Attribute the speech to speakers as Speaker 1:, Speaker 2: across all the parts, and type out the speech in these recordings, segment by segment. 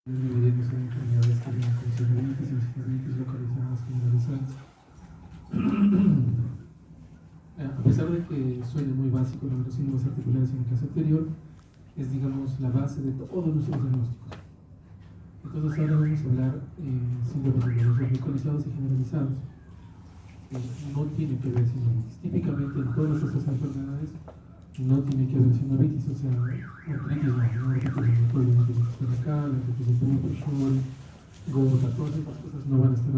Speaker 1: Divididos en enfermedades que vienen con celulitis, encefalitis localizadas generalizadas. A pesar de que suene muy básico lo de los síndromes articulares en la clase anterior, es, digamos, la base de todos nuestros diagnósticos. Entonces ahora vamos a hablar síndromes dolorosos localizados y generalizados. No tiene que ver sinovitis. Típicamente en todas estas enfermedades no tiene que haber sinovitis, o sea, artritis no, artritis reumatoide, cervical, artritis de Purkinje, gota, todas estas cosas no van a estar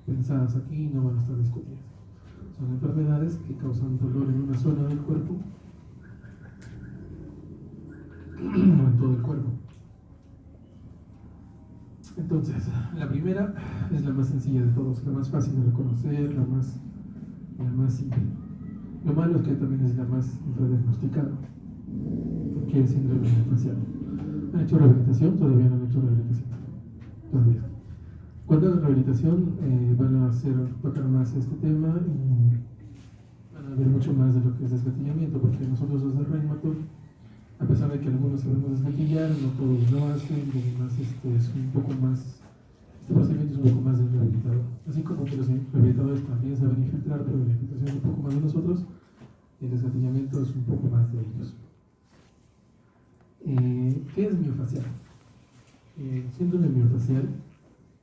Speaker 1: pensadas aquí, no van a estar discutidas. Son enfermedades que causan dolor en una zona del cuerpo o en todo el cuerpo. Entonces, la primera es la más sencilla de todos, la más fácil de reconocer, la más simple. Lo malo es que también es la más infradiagnosticada, que es el síndrome facial. ¿Han hecho rehabilitación? Todavía no han hecho rehabilitación. Todavía. Cuando hagan rehabilitación van a tocar más este tema y van a ver mucho más de lo que es desgatillamiento, porque nosotros los de reumato, a pesar de que algunos sabemos desgatillar, no todos lo hacen, y además es un poco más, este procedimiento es un poco más del rehabilitador. Así como que los rehabilitadores también saben infiltrar, pero la infiltración es un poco más de nosotros, y el desgatillamiento es un poco más de ellos. ¿Qué es miofacial? Síndrome miofacial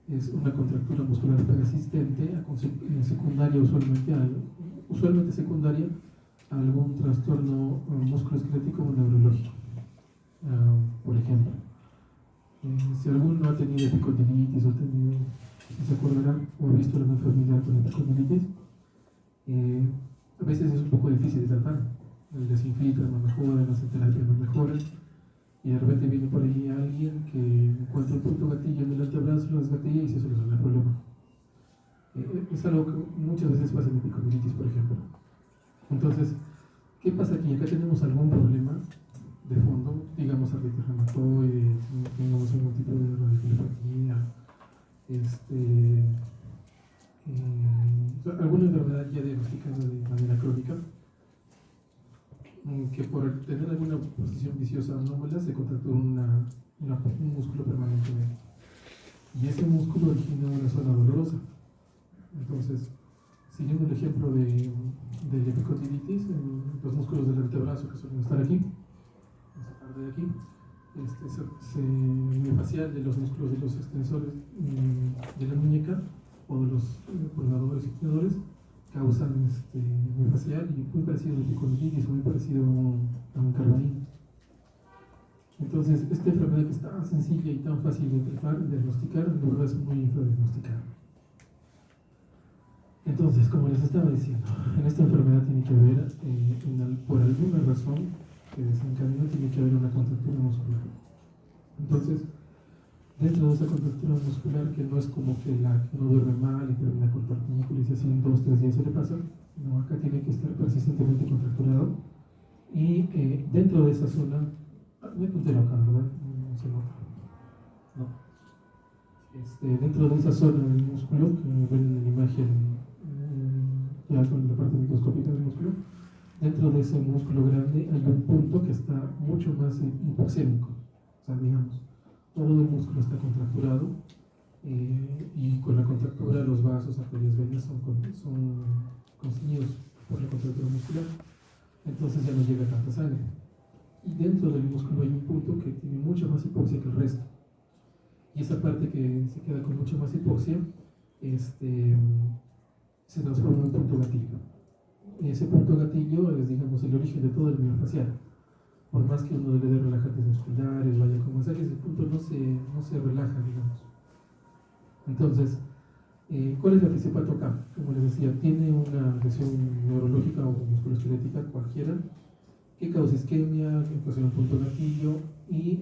Speaker 1: es una contractura muscular persistente, secundaria usualmente secundaria a algún trastorno musculoesquelético o neurológico. Por ejemplo, si alguno ha tenido epicondilitis o si se acordarán o ha visto algún familiar con epicondilitis, a veces es un poco difícil de tratar. El desinfiltra no mejora, las terapias no mejoran, y de repente viene por ahí alguien que encuentra un punto gatillo en el antebrazo, lo desgatilla y se soluciona el problema. Es algo que muchas veces pasa en epicondilitis, por ejemplo. Entonces, ¿qué pasa aquí? Acá tenemos algún problema de fondo, digamos artritis reumatoide, tengamos algún tipo de radiculopatía, alguna enfermedad ya diagnosticada de manera crónica, que por tener alguna posición viciosa anómala se contractura un músculo permanentemente. Y ese músculo origina una zona dolorosa. Entonces, siguiendo el ejemplo de epicondilitis, los músculos del antebrazo que suelen estar aquí, esta parte de aquí, miofacial de los músculos de los extensores de la muñeca o de los pulsadores y tenedores causan miofacial, y muy parecido a epicondilitis, muy parecido a un carbaín. Entonces, esta enfermedad que es tan sencilla y tan fácil de tratar y diagnosticar, en verdad es muy infradiagnosticada. Entonces, como les estaba diciendo, en esta enfermedad tiene que haber, por alguna razón que desencadena, tiene que haber una contractura muscular. Entonces, dentro de esa contractura muscular, que no es como que uno duerme mal y termina con tortícolis y así en 2 o 3 días se le pasa, no, acá tiene que estar persistentemente contracturado, y dentro de esa zona, no hay puntero acá, ¿verdad? No se nota. No. Dentro de esa zona del músculo, que ven en la imagen ya con la parte microscópica del músculo, dentro de ese músculo grande hay un punto que está mucho más hipoxémico. O sea, digamos, todo el músculo está contracturado, y con la contractura los vasos, arterias, venas son constreñidos por la contractura muscular. Entonces ya no llega tanta sangre. Y dentro del músculo hay un punto que tiene mucha más hipoxia que el resto. Y esa parte que se queda con mucha más hipoxia se transforma en un punto gatillo. Y ese punto gatillo es, digamos, el origen de todo el miofacial. Por más que uno le dé relajantes musculares, vaya con masajes, ese punto no se relaja, digamos. Entonces, ¿cuál es la principal toca? Como les decía, tiene una lesión neurológica o musculoesquelética cualquiera que causa isquemia, que causa un punto gatillo, y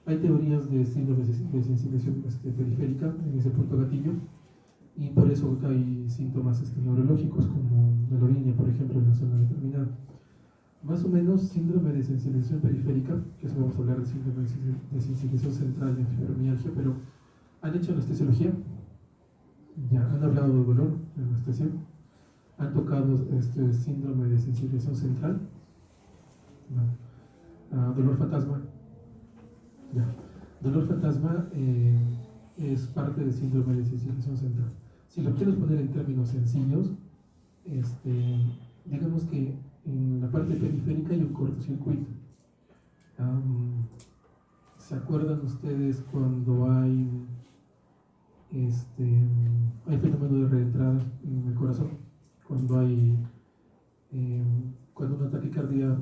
Speaker 1: hay teorías de síndrome de sensibilización periférica en ese punto gatillo, y por eso hay síntomas neurológicos como melodinia, por ejemplo, en una zona determinada. Más o menos síndrome de sensibilización periférica, que eso vamos a hablar de síndrome de sensibilización central de fibromialgia, pero ¿han hecho anestesiología? Ya, ¿han hablado de dolor en anestesia? ¿Han tocado síndrome de sensibilización central? No. ¿Dolor fantasma? Ya. Dolor fantasma es parte del síndrome de sensibilización central. Si lo quieres poner en términos sencillos, digamos que en la parte periférica hay un cortocircuito. ¿Se acuerdan ustedes cuando hay fenómeno de reentrada en el corazón? Cuando una taquicardia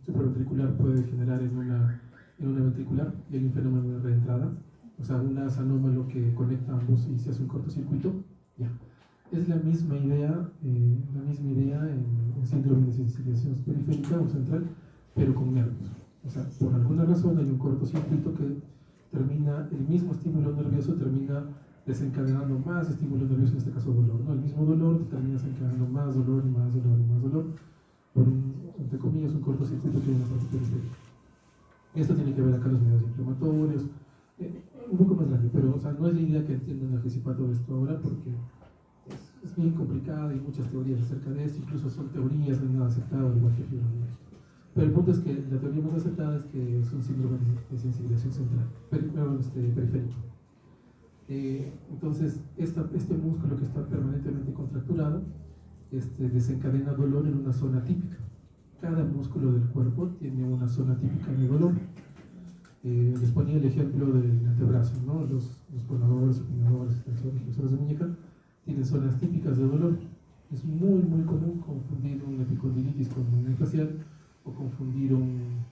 Speaker 1: supraventricular puede generar en una ventricular y hay un fenómeno de reentrada, o sea, un haz anómalo que conecta ambos y se hace un cortocircuito, ya. Es la misma idea en síndrome de sensibilización periférica o central, pero con nervios. O sea, por alguna razón hay un cortocircuito que termina, el mismo estímulo nervioso termina desencadenando más estímulo nervioso, en este caso dolor, ¿no? El mismo dolor termina desencadenando más dolor y más dolor y más dolor, por entre comillas, un cortocircuito que hay en la parte periférica. Esto tiene que ver acá los medios inflamatorios, un poco más grande, pero o sea, no es la idea que entiendan el principado de esto ahora, porque es bien complicado y hay muchas teorías acerca de esto, incluso son teorías, no hay nada aceptado, igual que fibromialgia. Pero el punto es que la teoría más aceptada es que es un síndrome de sensibilización central, periférico. Entonces, este músculo que está permanentemente contracturado desencadena dolor en una zona típica. Cada músculo del cuerpo tiene una zona típica de dolor. Les ponía el ejemplo del antebrazo, ¿no? Los pronadores, supinadores, extensores, flexores de muñeca tienen zonas típicas de dolor. Es muy, muy común confundir una epicondilitis con un miofascial o confundir una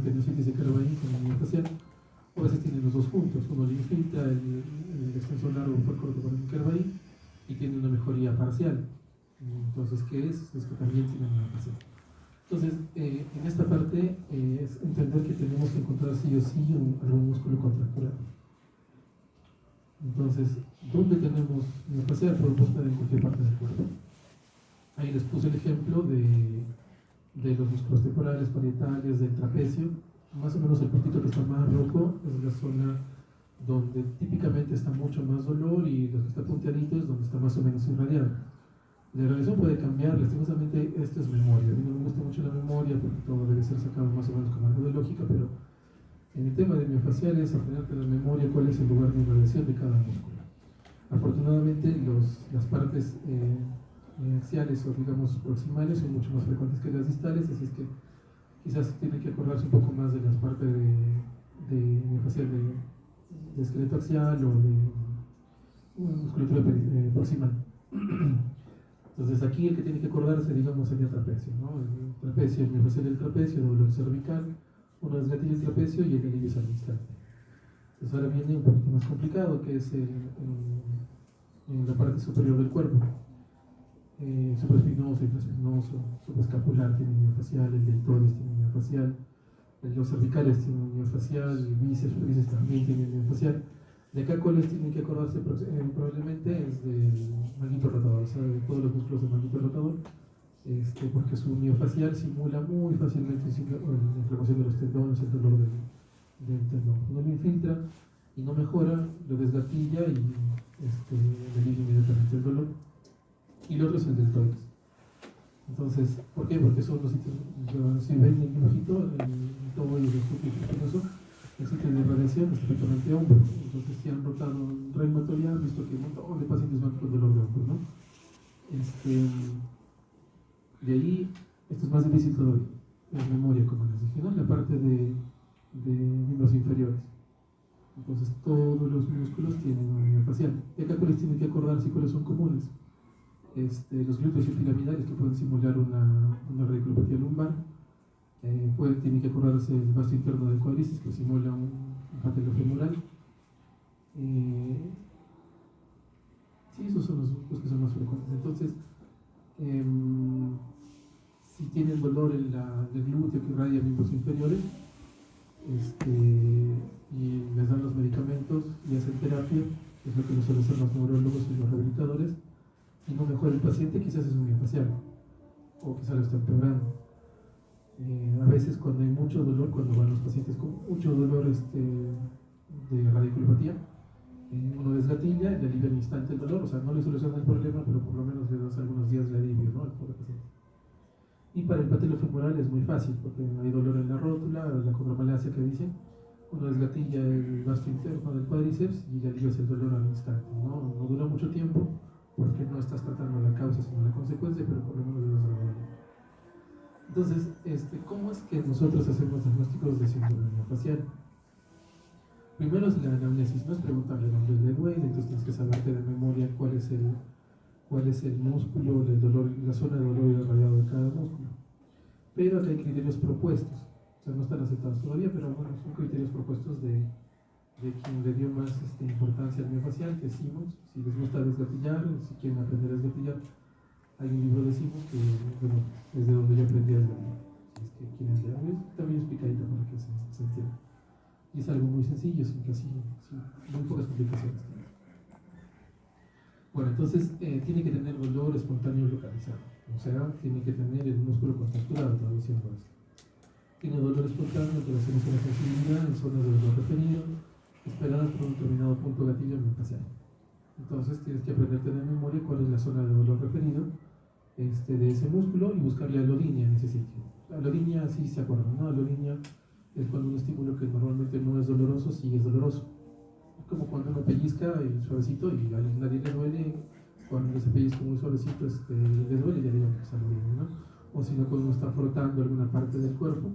Speaker 1: tendinitis de Kerbein con un miofascial. O a veces tienen los dos juntos, uno le infiltra el extensor largo por corto con un Kerbein y tiene una mejoría parcial. Entonces, ¿qué es? Es que también tiene una parcial. Entonces, en esta parte es entender que tenemos que encontrar sí o sí algún músculo contracturado. Entonces, ¿dónde tenemos miofascial? Por supuesto, en cualquier parte del cuerpo. Ahí les puse el ejemplo de los músculos temporales, parietales, del trapecio. Más o menos el puntito que está más rojo es la zona donde típicamente está mucho más dolor, y lo que está punteadito es donde está más o menos irradiado. La irradiación puede cambiar, lastimosamente esto es memoria. A mí no me gusta mucho la memoria porque todo debe ser sacado más o menos como algo de lógica, pero en el tema de miofascial es aprender a tener memoria cuál es el lugar de irradiación de cada músculo. Afortunadamente las partes axiales o digamos proximales son mucho más frecuentes que las distales, así es que quizás tienen que acordarse un poco más de las partes de miofascial de esqueleto axial o de musculatura proximal. Entonces aquí el que tiene que acordarse, digamos, sería trapecio, ¿no? El trapecio, el miofascial del trapecio, el dolor cervical, uno desgatillo el trapecio y el alivio es al instante. Entonces ahora viene un poquito más complicado, que es en la parte superior del cuerpo. Supraespinoso, infraespinoso, supraescapular tiene miofascial, el deltoides tiene miofascial, los cervicales tienen miofascial, el bíceps también tienen miofascial. De acá, ¿cuáles tienen que acordarse? Probablemente es del manguito rotador, o sea, de todos los músculos del manguito rotador, porque su miofascial simula muy fácilmente la inflamación de los tendones, el dolor del tendón. Cuando lo infiltra y no mejora, lo desgatilla y alivia inmediatamente el dolor. Y el otro es el deltoides. Entonces, ¿por qué? Porque son los sitios, si ven el dibujito, el todo el espinoso, el sitio de radiación es perfectamente hombro. Entonces, si han rotado en reumatoidea, han visto que un montón de pacientes van con dolor de hombro, ¿no? De ahí, esto es más difícil todavía, la memoria, como les dije, ¿no? La parte de miembros inferiores. Entonces, todos los músculos tienen una miofascial. Y acá, ¿cuáles tienen que acordarse y cuáles son comunes? Los glúteos piramidales, que pueden simular una radiculopatía lumbar. Tienen que acordarse el vasto interno del cuádriceps, que simula un patelofemoral. Sí, esos son los músculos que son más frecuentes. Entonces, si tienen dolor en el glúteo que irradia miembros inferiores, y les dan los medicamentos y hacen terapia, que es lo que suelen hacer los neurólogos y los rehabilitadores, y no mejora el paciente, quizás es un miofascial, o quizás lo está empeorando. A veces cuando hay mucho dolor, cuando van los pacientes con mucho dolor de radiculopatía, uno desgatilla, le alivia al instante el dolor, o sea, no le soluciona el problema, pero por lo menos le das algunos días de alivio, ¿no?, al pobre paciente. Y para el patelo-femoral es muy fácil, porque hay dolor en la rótula, la condromalacia que dicen, uno desgatilla el vasto interno del cuádriceps y le alivias el dolor al instante, ¿no? No dura mucho tiempo, porque no estás tratando la causa sino la consecuencia, pero por lo menos es algo. Entonces, ¿cómo es que nosotros hacemos diagnósticos de síndrome miofascial? Primero es la anamnesis, no es preguntarle dónde le duele, entonces tienes que saberte de memoria cuál es el músculo, el dolor, la zona de dolor irradiado de cada músculo. Pero acá hay criterios propuestos, o sea, no están aceptados todavía, pero bueno, son criterios propuestos de quien le dio más importancia al miofacial, que es Simmons. Si les gusta desgatillar, si quieren aprender a desgatillar, hay un libro de Simmons que, bueno, es de donde yo aprendí a desgatillar. Si es que quieren leer, también explicadito para que se entienda. Y es algo muy sencillo, sin muy pocas complicaciones. Bueno, entonces tiene que tener dolor espontáneo localizado, o sea, tiene que tener el músculo contracturado, traduciendo esto. Tiene dolor espontáneo, alteraciones en la sensibilidad en zonas de dolor referido, esperadas por un determinado punto gatillo miofascial. Entonces tienes que aprenderte de memoria cuál es la zona de dolor referido de ese músculo y buscarle alolínea en ese sitio. La alolínea, sí se acuerdan, ¿no? Alolínea es cuando un estímulo que normalmente no es doloroso, sí es doloroso. Es como cuando uno pellizca suavecito y a nadie le duele, cuando se pellizca muy suavecito le duele y ya digamos que es alolínea, ¿no? O si no, cuando uno está frotando alguna parte del cuerpo,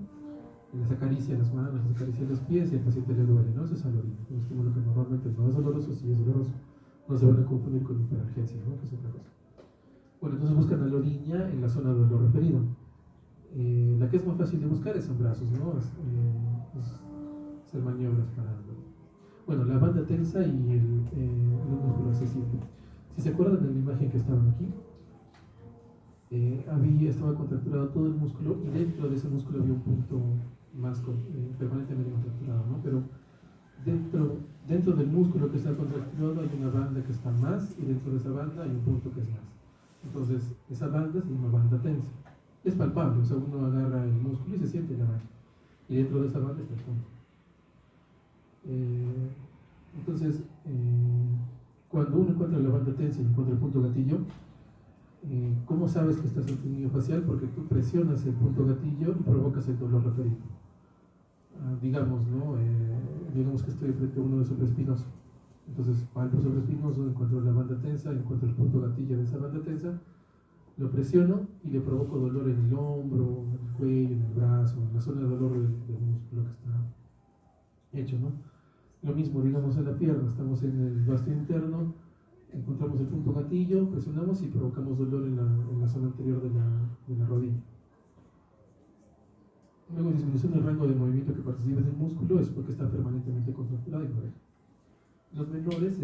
Speaker 1: les acaricia las manos, les acaricia los pies y al paciente le duele, ¿no? Eso es alolínea, un estímulo que normalmente no es doloroso, sí es doloroso. No se van a confundir con hiperalgesia, ¿no? Que es otra cosa. Bueno, entonces buscan alolínea en la zona de dolor referido. La que es más fácil de buscar es en brazos, ¿no? Hacer maniobras para... Bueno, la banda tensa y el músculo accesible. Si se acuerdan de la imagen que estaban aquí, estaba contracturado todo el músculo y dentro de ese músculo había un punto más permanentemente contracturado, ¿no? Pero dentro del músculo que está contracturado hay una banda que está más y dentro de esa banda hay un punto que es más. Entonces, esa banda se llama banda tensa. Es palpable, o sea, uno agarra el músculo y se siente la banda. Y dentro de esa banda está el punto. Entonces, cuando uno encuentra la banda tensa y encuentra el punto gatillo, ¿cómo sabes que estás ante un miofascial? Porque tú presionas el punto gatillo y provocas el dolor referido. Digamos, ¿no? Digamos que estoy frente a uno de supraespinoso. Entonces, palpo supraespinoso, encuentro la banda tensa, encuentro el punto gatillo de esa banda tensa, lo presiono y le provoco dolor en el hombro, en el cuello, en el brazo, en la zona de dolor del músculo que está hecho, ¿no? Lo mismo, digamos, en la pierna, estamos en el vasto interno, encontramos el punto gatillo, presionamos y provocamos dolor en la zona anterior de la rodilla. Luego, disminución del rango de movimiento que participa en el músculo es porque está permanentemente contracturado y no deja. Los menores,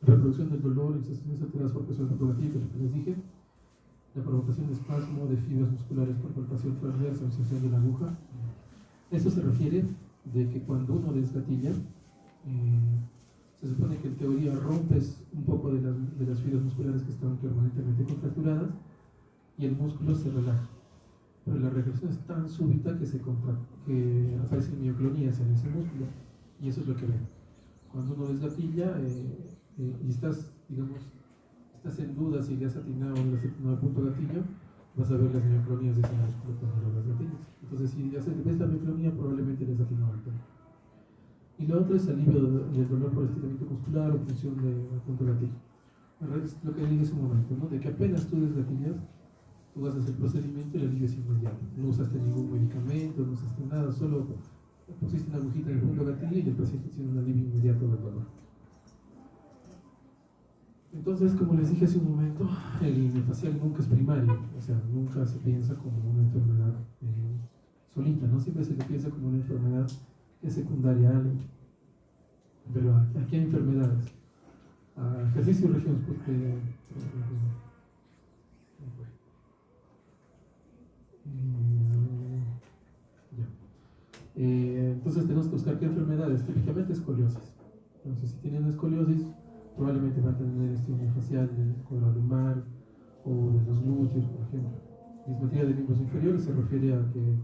Speaker 1: reproducción del dolor, sensaciones alteradas por presión automática, que les dije, la provocación de espasmo de fibras musculares por palpación transversa o inserción de la aguja. Esto se refiere de que cuando uno desgatilla, se supone que en teoría rompes un poco de las fibras musculares que estaban permanentemente contracturadas y el músculo se relaja. Pero la regresión es tan súbita que aparecen mioclonías en ese músculo y eso es lo que ven. Cuando uno desgatilla y estás en duda si le has atinado o no le has atinado al punto gatillo, vas a ver las mioclonías de ese músculo cuando lo desgatillas. Entonces, si ya ves la mioclonía, probablemente le has atinado al punto. Y lo otro es alivio del dolor por estiramiento muscular o función del punto gatillo. Es lo que dije hace un momento, ¿no? De que apenas tú desgatillas, tú haces el procedimiento y el alivio es inmediato. No usaste ningún medicamento, no usaste nada, solo pusiste una agujita en el punto gatillo y el paciente tiene un alivio inmediato del dolor. Entonces, como les dije hace un momento, el miofascial nunca es primario, o sea, nunca se piensa como una enfermedad solita, ¿no? Siempre se le piensa como una enfermedad que es secundaria a algo. Pero aquí hay enfermedades. Ejercicio y región. Entonces tenemos que buscar qué enfermedades. Típicamente escoliosis. Entonces, si tienen escoliosis, probablemente van a tener estímulo facial del cuadro lumbar o de los glúteos, por ejemplo. Dismetría de miembros inferiores se refiere a que,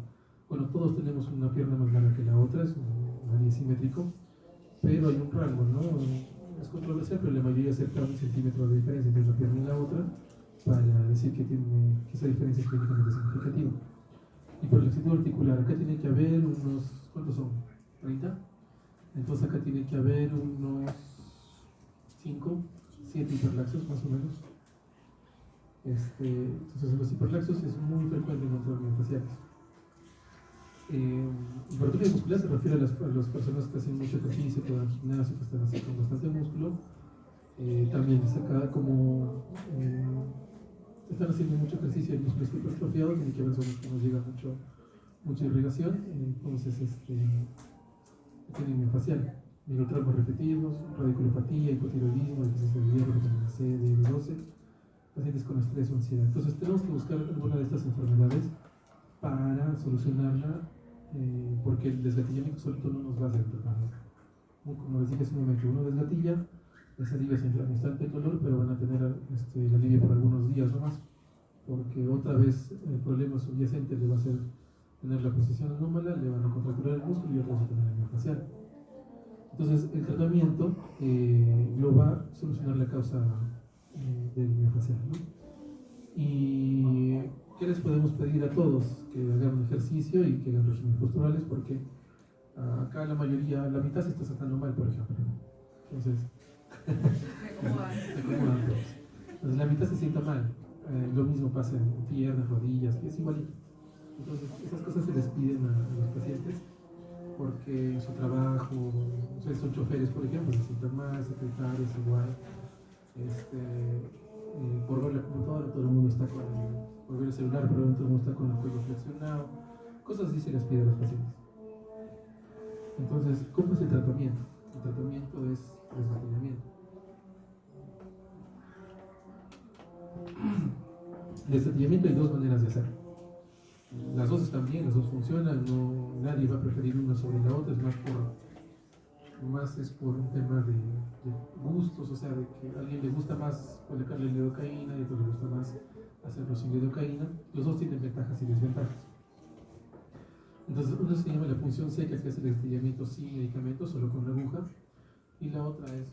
Speaker 1: bueno, todos tenemos una pierna más larga que la otra, es un simétrico, pero hay un rango, ¿no? Es controversial, pero la mayoría cerca de 1 centímetro de diferencia entre una pierna y la otra, para decir que esa diferencia es clínicamente significativa. Y por el ejercicio articular, acá tiene que haber unos, ¿cuántos son? ¿30? Entonces acá tiene que haber unos 5, 7 hiperlaxios más o menos. Entonces los hiperlaxios es muy frecuente encontrar miofasciales. Hipertrofia muscular se refiere a las personas que hacen mucho ejercicio, que van al gimnasio, que están así con bastante músculo. También es acá como están haciendo mucho ejercicio y el músculo está hipertrofiado, tiene que ver con que nos llega mucha irrigación, entonces tienen miofascial, microtraumas repetidos, radiculopatía, hipotiroidismo, deficiencia de hierro, vitamina C, D12, pacientes con estrés o ansiedad. Entonces tenemos que buscar alguna de estas enfermedades para solucionarla, porque el desgatillamiento solito no nos va a hacer el tratamiento. Como les dije hace un momento, uno desgatilla, les alivia al instante el dolor, pero van a tener el alivio por algunos días o más, porque otra vez el problema subyacente le va a hacer tener la posición anómala, le van a contracturar el músculo y otra vez a tener el miofascial. Entonces el tratamiento lo va a solucionar la causa del miofascial, ¿no? Y ¿qué les podemos pedir a todos? Que hagan ejercicio y que hagan regímenes posturales, porque acá la mayoría, la mitad se está sacando mal, por ejemplo. Entonces, se acomodan todos. Entonces la mitad se sienta mal. Lo mismo pasa en piernas, rodillas, que es igualito. Entonces esas cosas se les piden a los pacientes porque en su trabajo, o sea, son choferes, por ejemplo, se sientan mal, secretarios igual. Por ver la computadora todo el mundo está por ver el celular, pero todo el mundo está con el cuello flexionado. Cosas así se les pide a los pacientes. Entonces, ¿cómo es el tratamiento? El tratamiento es desgatillamiento. Desgatillamiento hay dos maneras de hacerlo. Las dos están bien, las dos funcionan, nadie va a preferir una sobre la otra, es más por un tema de gustos, o sea, de que a alguien le gusta más colocarle lidocaína y a otro le gusta más hacerlo sin lidocaína. Los dos tienen ventajas y desventajas. Entonces, una se llama la punción seca, que es el desgatillamiento sin medicamentos, solo con una aguja, y la otra es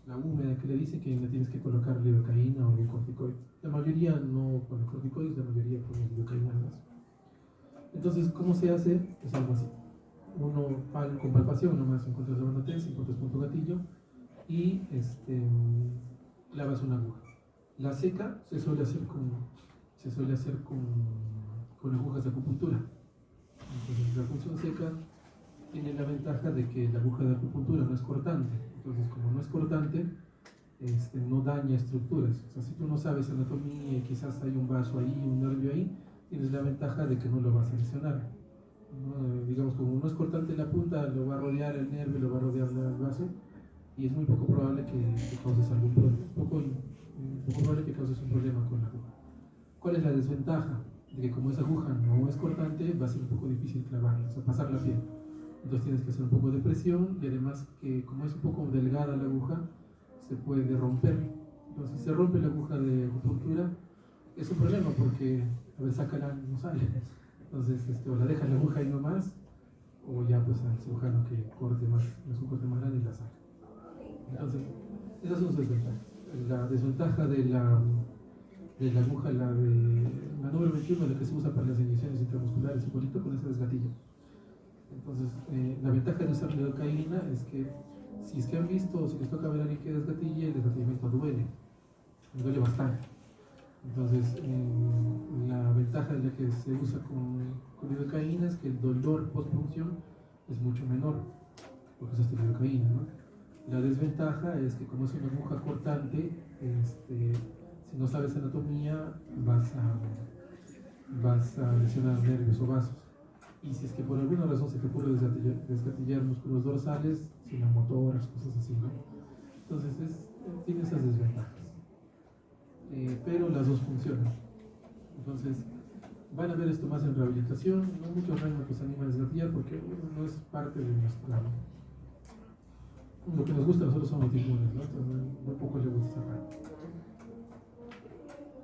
Speaker 1: la húmeda, que le dice que le tienes que colocar lidocaína o corticoides. La mayoría no pone corticoides, la mayoría pone lidocaína más. Entonces, ¿cómo se hace? Es algo así. Uno con palpación, nomás encuentras la banda tensa, encuentras punto gatillo y clavas una aguja. La seca se suele hacer con agujas de acupuntura. Entonces, la punción seca tiene la ventaja de que la aguja de acupuntura no es cortante. Entonces, como no es cortante, no daña estructuras. O sea, si tú no sabes anatomía y quizás hay un vaso ahí, un nervio ahí, tienes la ventaja de que no lo vas a lesionar. ¿No? Digamos, como no es cortante la punta, lo va a rodear el nervio, lo va a rodear el vaso, y es muy poco probable que causes algún problema. Poco probable que causes un problema con la aguja. ¿Cuál es la desventaja? De que como esa aguja no es cortante, va a ser un poco difícil clavarla, o sea, pasar la piel. Entonces tienes que hacer un poco de presión, y además que como es un poco delgada la aguja, se puede romper. Entonces, si se rompe la aguja de acupuntura, es un problema porque a ver, sácala, no sale. Entonces, o la dejas la aguja ahí nomás, o ya pues al cirujano que corte más, es un corte más grande y la saca. Entonces, esas son sus desventajas. La desventaja de la aguja, la número 21, la que se usa para las inyecciones intramusculares, igualito con ese desgatillo. Entonces, la ventaja de usar la lidocaína es que si es que han visto, si les toca ver a alguien que desgatille, el desgatillamiento duele bastante. Entonces, la ventaja de la que se usa con lidocaína es que el dolor post-punción es mucho menor, porque usaste lidocaína, ¿no? La desventaja es que como es una aguja cortante, si no sabes anatomía, vas a lesionar nervios o vasos. Y si es que por alguna razón se te ocurre desgatillar músculos dorsales, sinomotoras, cosas así, ¿no? Entonces, tiene esas desventajas. Pero las dos funcionan. Entonces, van a ver esto más en rehabilitación. No muchos reumáticos se animan a desgatillar porque no es parte de nuestra. Lo que nos gusta a nosotros son los tiburones, ¿no? Entonces, muy poco le gusta esa parte.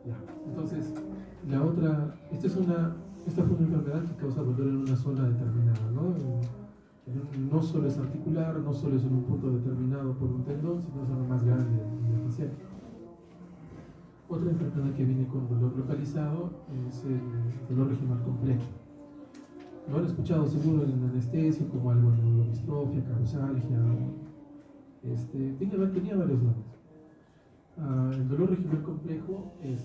Speaker 1: Ya. Entonces, la otra, esta fue una enfermedad que causa dolor en una zona determinada, ¿no? No solo es articular, no solo es en un punto determinado por un tendón, sino es algo más grande y facial. Otra enfermedad que viene con dolor localizado es el dolor regional complejo. Lo han escuchado seguro en anestesia como algo de neurodistrofia, causalgia, tenía varios nombres. El dolor regional complejo es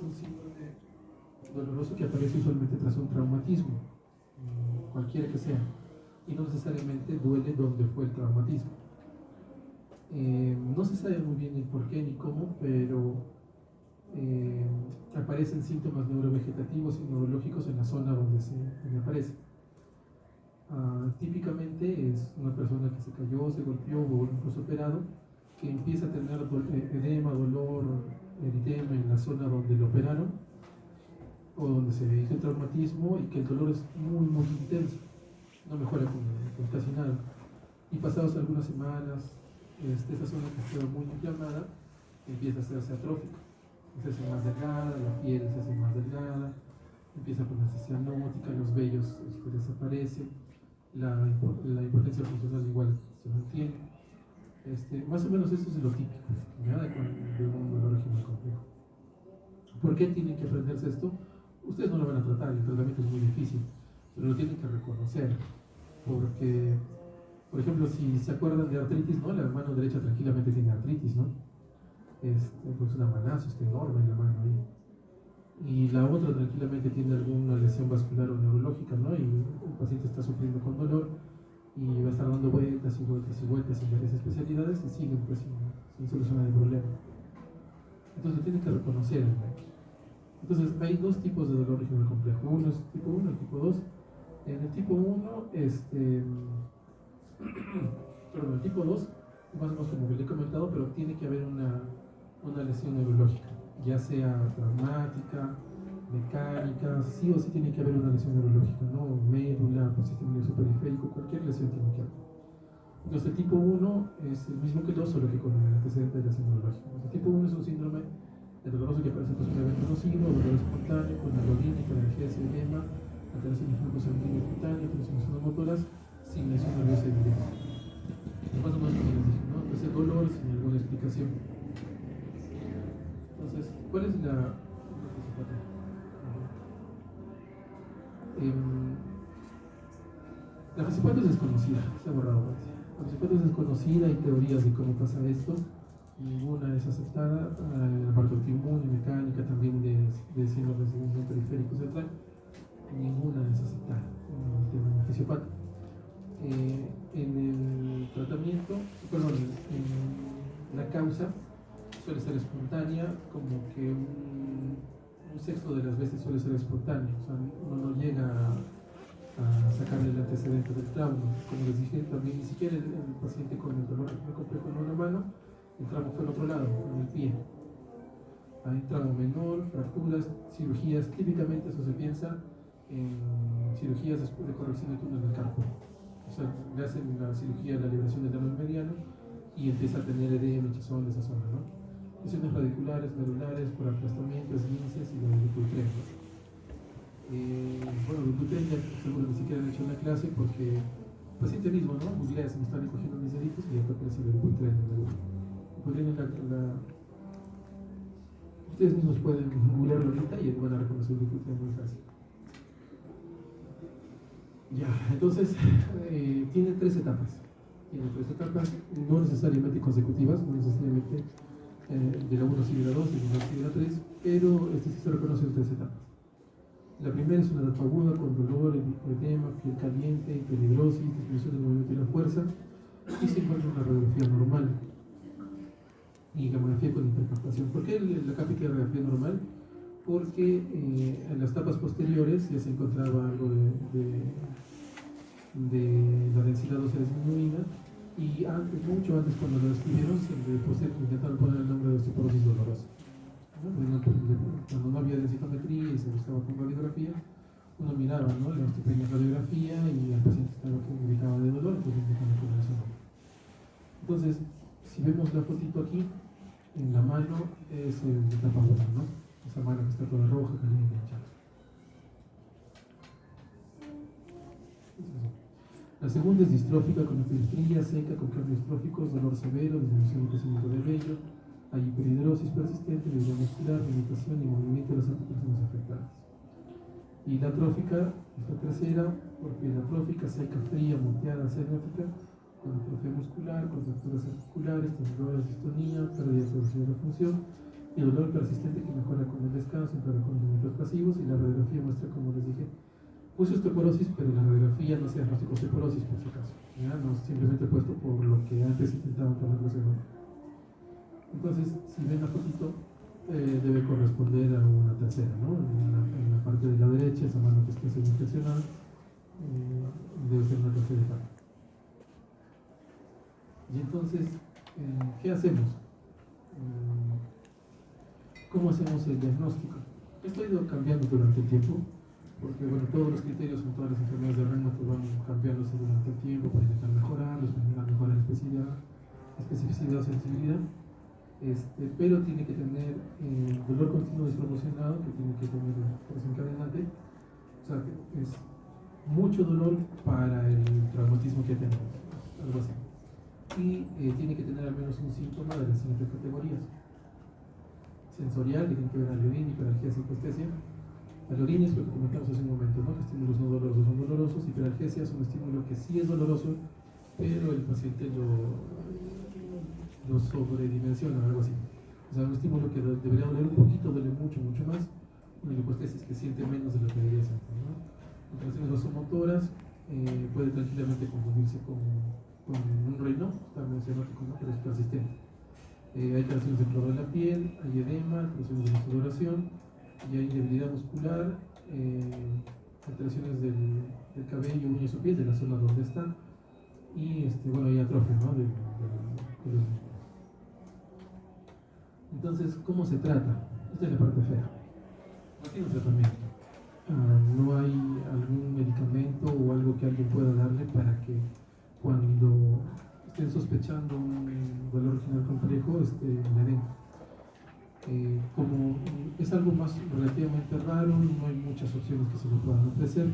Speaker 1: un síndrome doloroso que aparece usualmente tras un traumatismo, cualquiera que sea, y no necesariamente duele donde fue el traumatismo. No se sabe muy bien ni por qué ni cómo, pero aparecen síntomas neurovegetativos y neurológicos en la zona donde aparece. Típicamente es una persona que se cayó, se golpeó o incluso operado, que empieza a tener edema, dolor, eritema en la zona donde lo operaron o donde se hizo el traumatismo, y que el dolor es muy, muy intenso, no mejora con casi nada. Y pasados algunas semanas, esa zona que estaba muy inflamada empieza a hacerse atrófica, se hace más delgada, la piel se hace más delgada, empieza a ponerse cianótica, los vellos desaparecen, la impotencia funcional igual se mantiene. Más o menos eso es lo típico, ¿ya? de un dolor regional complejo. ¿Por qué tienen que aprenderse esto? Ustedes no lo van a tratar, el tratamiento es muy difícil, pero lo tienen que reconocer, porque, por ejemplo, si se acuerdan de artritis, ¿no? La mano derecha tranquilamente tiene artritis, ¿no? Pues una manazo, está enorme la mano ahí. Y la otra tranquilamente tiene alguna lesión vascular o neurológica, ¿no? Y el paciente está sufriendo con dolor y va a estar dando vueltas y vueltas y vueltas en varias especialidades y siguen pues sin solucionar el problema. Entonces tienen que reconocer, ¿no? Entonces hay dos tipos de dolor regional complejo. Uno es tipo 1 y tipo 2. En el tipo 1, perdón, el tipo 2, más o menos como que le he comentado, pero tiene que haber una lesión neurológica, ya sea traumática, mecánica, sí o sí tiene que haber una lesión neurológica, ¿no? Médula, sistema nervioso periférico, cualquier lesión tiene que haber. Entonces el tipo 1 es el mismo que el 2, solo que con el antecedente de lesión neurológica. El tipo 1 es un síndrome doloroso que aparece por un evento nocivo, dolor espontáneo, con alodínica, analgesia, edema, alteración de flujo sanguíneo cutáneo, alteraciones motoras, sin lesión nerviosa evidente. Más o menos como les dije, ¿no? Entonces el dolor sin alguna explicación. Entonces, ¿cuál es la fisiopatía es desconocida, se ha borrado, parece. La fisiopatía es desconocida, hay teorías de cómo pasa esto, ninguna es aceptada. La parte autoinmune, mecánica, también de síndromes de periférico central, ninguna es aceptada en el tema de fisiopatía. En el tratamiento, perdón, en la causa suele ser espontánea, como que un sexto de las veces suele ser espontáneo, o sea, uno no llega a sacarle el antecedente del trauma. Como les dije, también ni siquiera el paciente con el dolor complejo en una mano, el trauma fue en otro lado, en el pie. Hay trauma menor, fracturas, cirugías, típicamente eso se piensa en cirugías después de corrección de túnel del carpo. O sea, le hacen la cirugía de la liberación del nervio mediano y empieza a tener edema, hinchazón de esa zona, ¿no? Lesiones radiculares, medulares, por aplastamiento, esguinces y la de Dupuytren, ¿no? Bueno, Dupuytren ya seguro ni siquiera han hecho en la clase porque el paciente mismo, ¿no? Googlea, se me están recogiendo mis deditos y ya te aparece el Dupuytren. Ustedes mismos pueden googlearlo ahorita y van a reconocer el Dupuytren muy fácil. Ya, entonces tiene tres etapas. Tiene tres etapas, no necesariamente consecutivas, no necesariamente de la 1 sigue la 2, de la 2 sigue la 3, pero sí se reconoce en tres etapas. La primera es una etapa aguda con dolor, edema, piel caliente, hiperhidrosis, disminución del movimiento y la fuerza, y se encuentra una radiografía normal y gamografía con hipercaptación. ¿Por qué la cápita de radiografía normal? Porque en las etapas posteriores ya se encontraba algo de la densidad ósea disminuida, y antes, mucho antes, cuando lo descubrieron, se le intentaron poner el nombre de osteoporosis dolorosa, ¿no? Cuando no había densitometría y se buscaba con radiografía, uno miraba, ¿no?, la osteopenia en radiografía y el paciente estaba que gritaba de dolor, entonces intentaron poner ese nombre. Entonces, si vemos la fotito aquí, en la mano es el etapa 1, ¿no? Esa mano que está toda roja, caliente, hinchada. La segunda es distrófica, con epilepsia seca, con cambios distróficos, dolor severo, disminución del crecimiento del vello, Hay hiperhidrosis persistente, debilidad muscular, limitación y movimiento de las articulaciones afectadas. Y la atrófica es la tercera, porque la atrófica, seca, fría, moteada, cianótica, con atrofia muscular, contracturas articulares, temblores, distonía, pérdida progresiva de la función, y dolor persistente que mejora con el descanso, empeora con movimientos pasivos, y la radiografía muestra, como les dije, puse osteoporosis, pero la radiografía no se diagnosticó osteoporosis por si acaso, ¿ya? No simplemente puesto por lo que antes intentaban ponerlo seguro. Entonces, si ven la fotito, debe corresponder a una tercera, ¿no? En la parte de la derecha, esa mano que está semiflexionada, debe ser una tercera etapa. Y entonces, ¿qué hacemos? ¿Cómo hacemos el diagnóstico? Esto ha ido cambiando durante el tiempo, porque bueno, todos los criterios en todas las enfermedades de reuma pues, van cambiándose durante el tiempo para intentar mejorarlos, para intentar mejorar especificidad o sensibilidad. Pero tiene que tener dolor continuo desproporcionado, que tiene que tener desencadenante, o sea, que es mucho dolor para el traumatismo que tenemos, algo así. Y tiene que tener al menos un síntoma de las siguientes categorías: sensorial, que tiene que ver aliorín, hiperalgesia, hipoestesia. Aliorín es lo que comentamos hace un momento, ¿no? Que estímulos no dolorosos son dolorosos. Hiperalgesia es un estímulo que sí es doloroso, pero el paciente lo sobredimensiona, algo así. O sea, un estímulo que debería doler un poquito, duele mucho, mucho más. Una hipoestesis que siente menos de lo que debería sentir, ¿no? Alteraciones vasomotoras, puede tranquilamente confundirse con un reino, también cianótico, ¿no? Pero es persistente. Hay alteraciones del color de la piel, hay edema, alteraciones de la sudoración, y hay debilidad muscular, alteraciones del cabello, uñas o piel, de la zona donde están, y bueno, hay atrofia, ¿no? de los músculos. Entonces, ¿cómo se trata? Esta es la parte fea. No tiene un tratamiento. No hay algún medicamento o algo que alguien pueda darle para que cuando estén sospechando un dolor regional complejo, le den. Como es algo más relativamente raro, no hay muchas opciones que se le puedan ofrecer.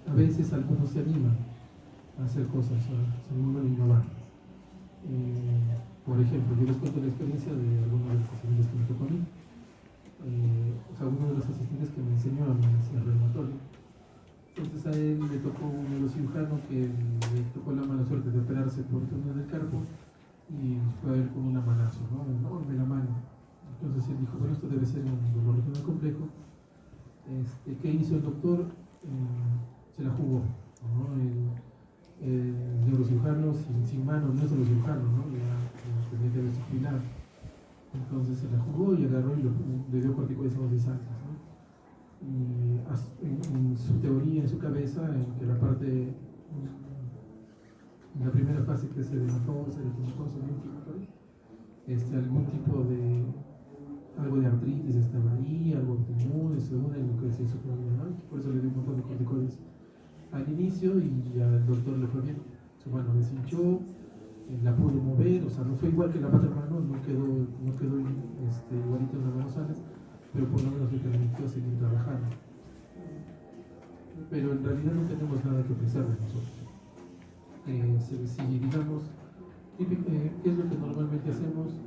Speaker 1: A veces algunos se animan a hacer cosas, se animan a innovar. Por ejemplo, yo les cuento la experiencia de algunos de los pacientes que me tocó a mí. O sea, uno de los asistentes que me enseñó a mí el reumatorio. Entonces a él le tocó un neurocirujano que le tocó la mala suerte de operarse por túnel del carpo y fue a ver con una manazo, ¿no? Enorme la mano. Entonces él dijo, bueno, esto debe ser un dolor regional complejo. ¿Qué hizo el doctor? Se la jugó, ¿no? El neurocirujano sin mano no es neurocirujano, ¿no? Ya tenía que disciplinar. Entonces se la jugó y agarró y le dio corticoides hemodializantes, ¿no? Y en su teoría, en su cabeza, en que la parte, en la primera fase que es edematosa, algún tipo de algo de artritis estaba ahí, algo autoinmune, según lo que decía su teoría, ¿no? Por eso le dio un montón de corticoides al inicio y al doctor le fue bien. Su mano deshinchó, la pudo mover, o sea, no fue igual que la otra mano, no quedó igualito en la mano sana, pero por lo menos le permitió seguir trabajando. Pero en realidad no tenemos nada que ofrecer de nosotros. Si digamos, ¿qué es lo que normalmente hacemos?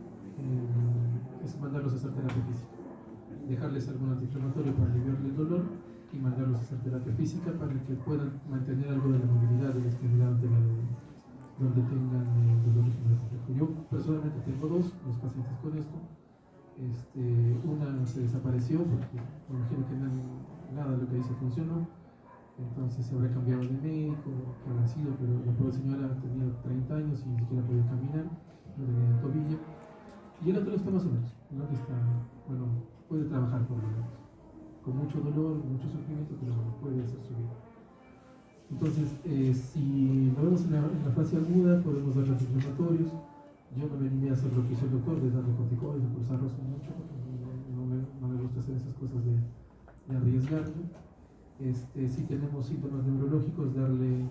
Speaker 1: Es mandarlos a hacer terapia física, dejarles algún antiinflamatorio para aliviarle el dolor y mandarlos a hacer terapia física para que puedan mantener algo de la movilidad de la extremidad donde tengan dolor regional complejo. Yo personalmente tengo dos pacientes con esto. Una se desapareció porque me imagino que nada de lo que hice funcionó, entonces se habrá cambiado de médico, que habrá sido, pero la pobre señora tenía 30 años y ni siquiera podía caminar, no tenía el tobillo. Y el otro está más o menos, ¿no? Que está, bueno, puede trabajar por lo menos, con mucho dolor, mucho sufrimiento, pero puede hacer su vida. Entonces, si lo vemos en la fase aguda, podemos dar antiinflamatorios. Yo no me animé a hacer lo que hizo el doctor, de darle corticoides, de pulsarlos mucho, porque no me gusta hacer esas cosas de arriesgarme. Si tenemos síntomas neurológicos, darle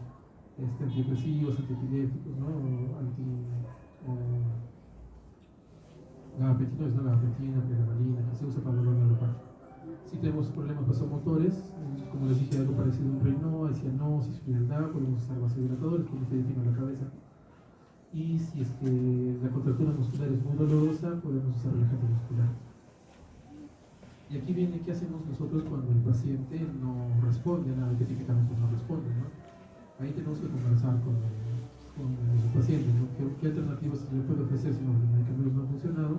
Speaker 1: antidepresivos, antiepilépticos, ¿no? Gabapentinoides, ¿no? Gabapentina, pregabalina, que se usa para dolor neuropático. Si tenemos problemas vasomotores, como les dije, algo parecido a un Raynaud, hay cianosis, frialdad, podemos usar vasodilatadores, como ustedes tienen en la cabeza. Y si es que la contractura muscular es muy dolorosa, podemos usar relajante muscular. Y aquí viene qué hacemos nosotros cuando el paciente no responde a nada, que típicamente no responde, ¿no? Ahí tenemos que conversar con el paciente, ¿no? ¿Qué alternativas se le puede ofrecer si los medicamentos no han funcionado?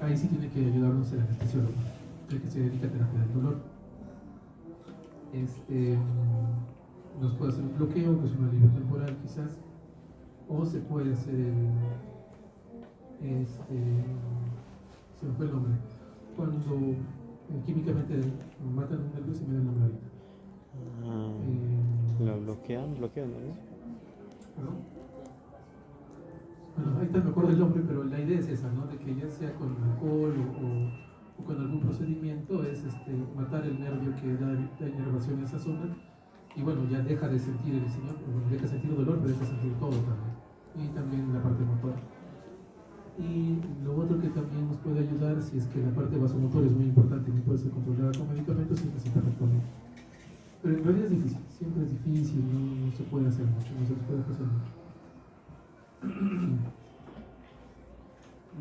Speaker 1: Ahí sí tiene que ayudarnos el anestesiólogo, el que se dedica a terapia del dolor. Nos puede hacer un bloqueo, que es un alivio temporal quizás, o se puede hacer se me fue el nombre, cuando químicamente matan un nervio, se me da el nombre ahorita.
Speaker 2: Lo bloquean, ¿no?
Speaker 1: ¿Perdón? Bueno, ahorita me acuerdo el nombre, pero la idea es esa, ¿no? De que ya sea con alcohol o con algún procedimiento, es matar el nervio que da inervación en esa zona, y bueno, ya deja de sentir el señor, bueno, deja de sentir dolor, pero deja de sentir todo también, y también la parte motora. Y lo otro que también nos puede ayudar, si es que la parte vasomotora es muy importante y no puede ser controlada con medicamentos, siempre se recomendar. Pero en realidad es difícil, siempre es difícil, no se puede hacer mucho, no se puede hacer mucho.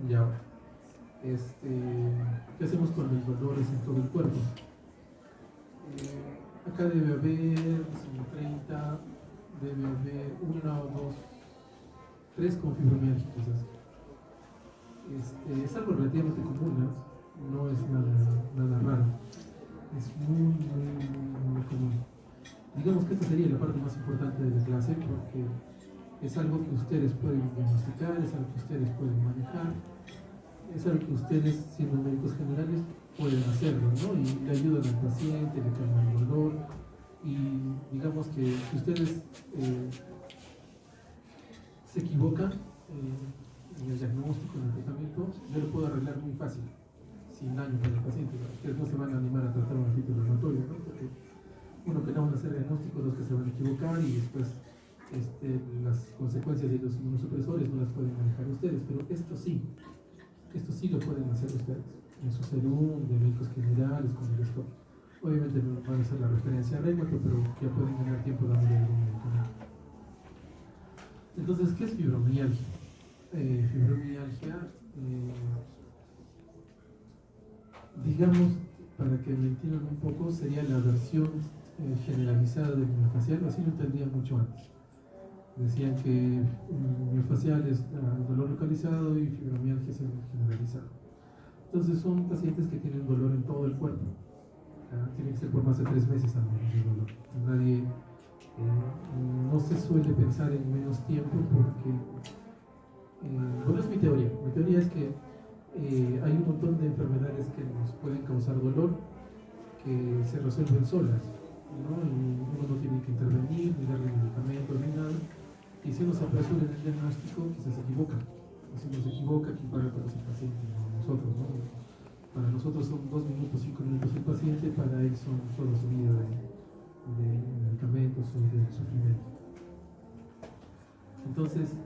Speaker 1: Y ahora, ¿qué hacemos con los dolores en todo el cuerpo? Acá debe haber 30, debe haber 1 o 2, 3 con fibromialgia quizás. Es algo relativamente común, no es nada raro, es muy común. Digamos que esta sería la parte más importante de la clase, porque es algo que ustedes pueden diagnosticar, es algo que ustedes pueden manejar, es algo que ustedes, siendo médicos generales, pueden hacerlo, ¿no? Y le ayudan al paciente, le calman el dolor, y digamos que si ustedes se equivocan en el diagnóstico, en el tratamiento, yo lo puedo arreglar muy fácil, sin daño para el paciente. Ustedes no se van a animar a tratar un artículo inflamatorio, ¿no? Porque uno, que no van a hacer diagnóstico, dos, que se van a equivocar, y después las consecuencias de los inmunosupresores no las pueden manejar ustedes, pero esto sí lo pueden hacer ustedes, en su serum, de médicos generales, con el esto. Obviamente no van a hacer la referencia a reumato, pero ya pueden ganar tiempo dándole algún medicamento. Entonces, ¿qué es fibromialgia? Fibromialgia, digamos, para que me entiendan un poco, sería la versión generalizada del miofascial, así lo entendían mucho antes. Decían que miofascial es dolor localizado y fibromialgia es generalizado. Entonces son pacientes que tienen dolor en todo el cuerpo. Tiene que ser por más de 3 meses al menos el dolor. Nadie, no se suele pensar en menos tiempo porque, bueno, es mi teoría. Mi teoría es que hay un montón de enfermedades que nos pueden causar dolor que se resuelven solas, ¿no? Y uno no tiene que intervenir, ni darle medicamentos, ni nada. Y si uno se apresura en el diagnóstico, quizás se equivoca. Y si uno se equivoca, ¿quién paga? Pues el paciente, no nosotros, ¿no? Para nosotros son 2 minutos, 5 minutos el paciente, para él son toda su vida de medicamentos o de sufrimiento. Entonces,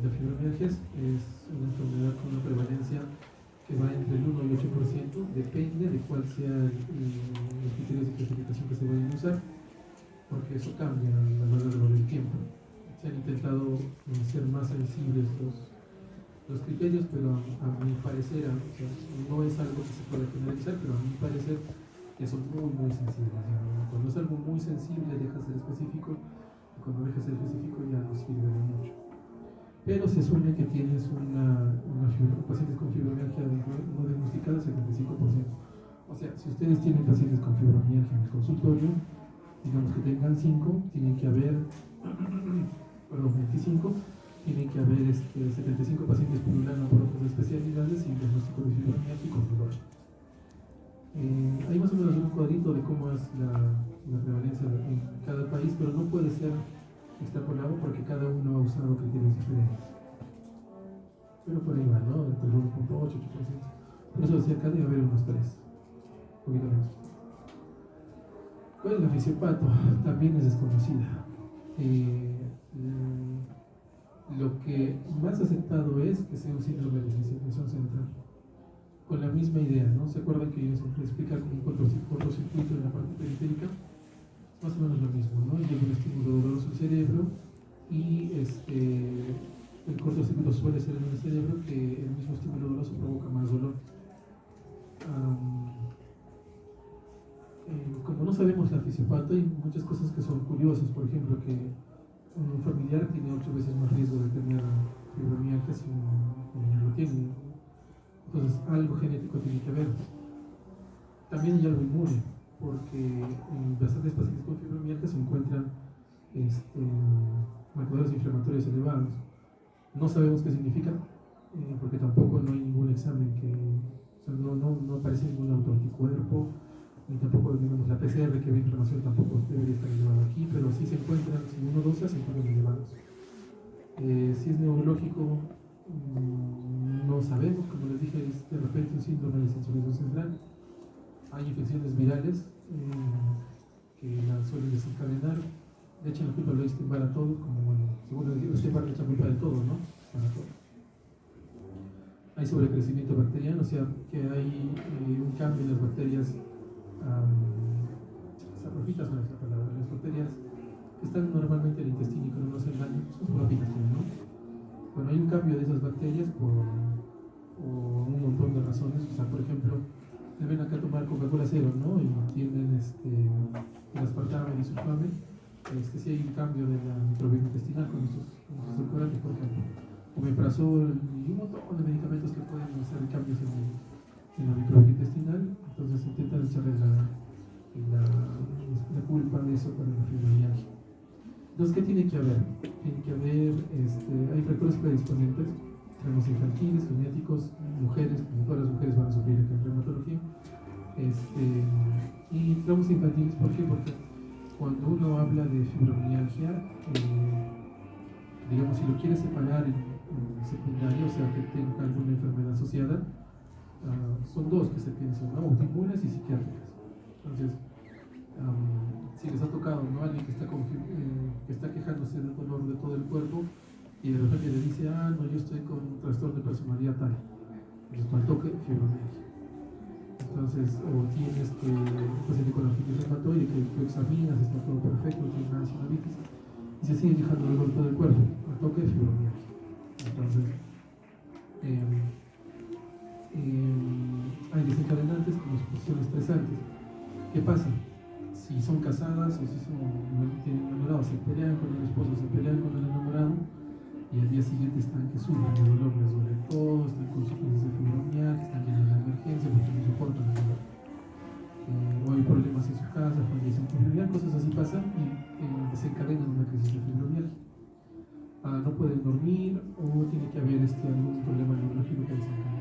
Speaker 1: la fibromialgia es una enfermedad con una prevalencia que va entre el 1 y el 8%, depende de cuál sea los criterios de clasificación que se vayan a usar, porque eso cambia a lo largo del tiempo. Se han intentado ser más sensibles los criterios, pero a mi parecer, o sea, no es algo que se pueda generalizar, pero a mi parecer ya son muy sensibles. Cuando es algo muy sensible deja de ser específico, y cuando deja de ser específico ya no sirve de mucho. Pero se asume que tienes pacientes con fibromialgia no diagnosticada, 75%. O sea, si ustedes tienen pacientes con fibromialgia en el consultorio, digamos que tengan 5, tienen que haber 25, tienen que haber 75 pacientes pululando por otras especialidades y diagnóstico de fibromialgia con dolor. Hay más o menos un cuadrito de cómo es la prevalencia en cada país, pero no puede ser extrapolado porque cada uno ha usado criterios diferentes. Pero por ahí va, ¿no? Entre el 1.8, 8%. Por eso decía acá debe haber unos 3, un poquito menos. ¿Cuál es la fisiopato? También es desconocida. Lo que más aceptado es que sea un síndrome de sensibilización central, con la misma idea, ¿no? ¿Se acuerdan que yo siempre explico como un cortocircuito en la parte periférica? más o menos lo mismo, ¿no? Llega un estímulo doloroso al cerebro y el cortocircuito suele ser en el cerebro que el mismo estímulo doloroso provoca más dolor. Como no sabemos la fisiopatía, hay muchas cosas que son curiosas, por ejemplo, que un familiar tiene 8 veces más riesgo de tener fibromialgia si uno lo tiene. Entonces, algo genético tiene que ver. También hay algo inmune, porque en bastantes pacientes con fibromialgia se encuentran marcadores inflamatorios elevados. No sabemos qué significa, porque tampoco no hay ningún examen que, o sea, no aparece ningún autoanticuerpo, ni tampoco digamos, la PCR que ve inflamación tampoco debería estar elevada aquí, pero sí se encuentran, si uno dosa, se encuentran elevados. Si es neurológico, no sabemos, como les dije, es de repente un síndrome de sensorización central. Hay infecciones virales que la suelen desencadenar. Le echan la culpa a Epstein-Barr a todo, como bueno, según Epstein-Barr le echan culpa de todo, ¿no? Para todo. Hay sobrecrecimiento bacteriano, o sea, que hay un cambio en las bacterias saprofitas, no es la palabra, las bacterias que están normalmente en el intestino y que no nos hacen daño, son saprofitas, ¿no? Bueno, hay un cambio de esas bacterias por un montón de razones, o sea, por ejemplo, deben acá tomar Coca-Cola cero, ¿no? Y tienen el aspartame y el sulfame, si hay un cambio de la microbiota intestinal con estos edulcorantes, por ejemplo, omeprazol y un montón de medicamentos que pueden hacer cambios en la microbiota intestinal, entonces intentan echarle la culpa de eso para la fibromialgia. Entonces, ¿qué tiene que haber? Tiene que haber, hay factores predisponentes, traumas infantiles, genéticos, mujeres, como todas las mujeres van a sufrir en reumatología, y traumas infantiles, ¿por qué? Porque cuando uno habla de fibromialgia, digamos, si lo quiere separar en secundaria, o sea, que tenga alguna enfermedad asociada, son dos que se piensan, ¿no? Autoinmunes y psiquiátricas. Entonces, si les ha tocado, ¿no? Alguien que está quejándose del dolor de todo el cuerpo y de repente le dice, no, yo estoy con un trastorno de personalidad tal, entonces cuando toque fibromialgia. Entonces, o tienes que un paciente con artritis reumatoide que tú examinas, está todo perfecto, tiene una sinovitis y se sigue quejando del dolor de todo el cuerpo, al toque fibromialgia. Entonces, hay desencadenantes como exposiciones estresantes. ¿Qué pasa? Si son casadas o si tienen enamorados, se pelean con el esposo, se pelean con el enamorado y al día siguiente están que sufren de dolor, les duele todo, están con su crisis de fibromialgia, están llenos de emergencia porque no soportan el dolor. O hay problemas en su casa, fallecen con fibromialgia, cosas así pasan y desencadenan una crisis de fibromialgia. No pueden dormir o tiene que haber algún problema neurológico que desencadene.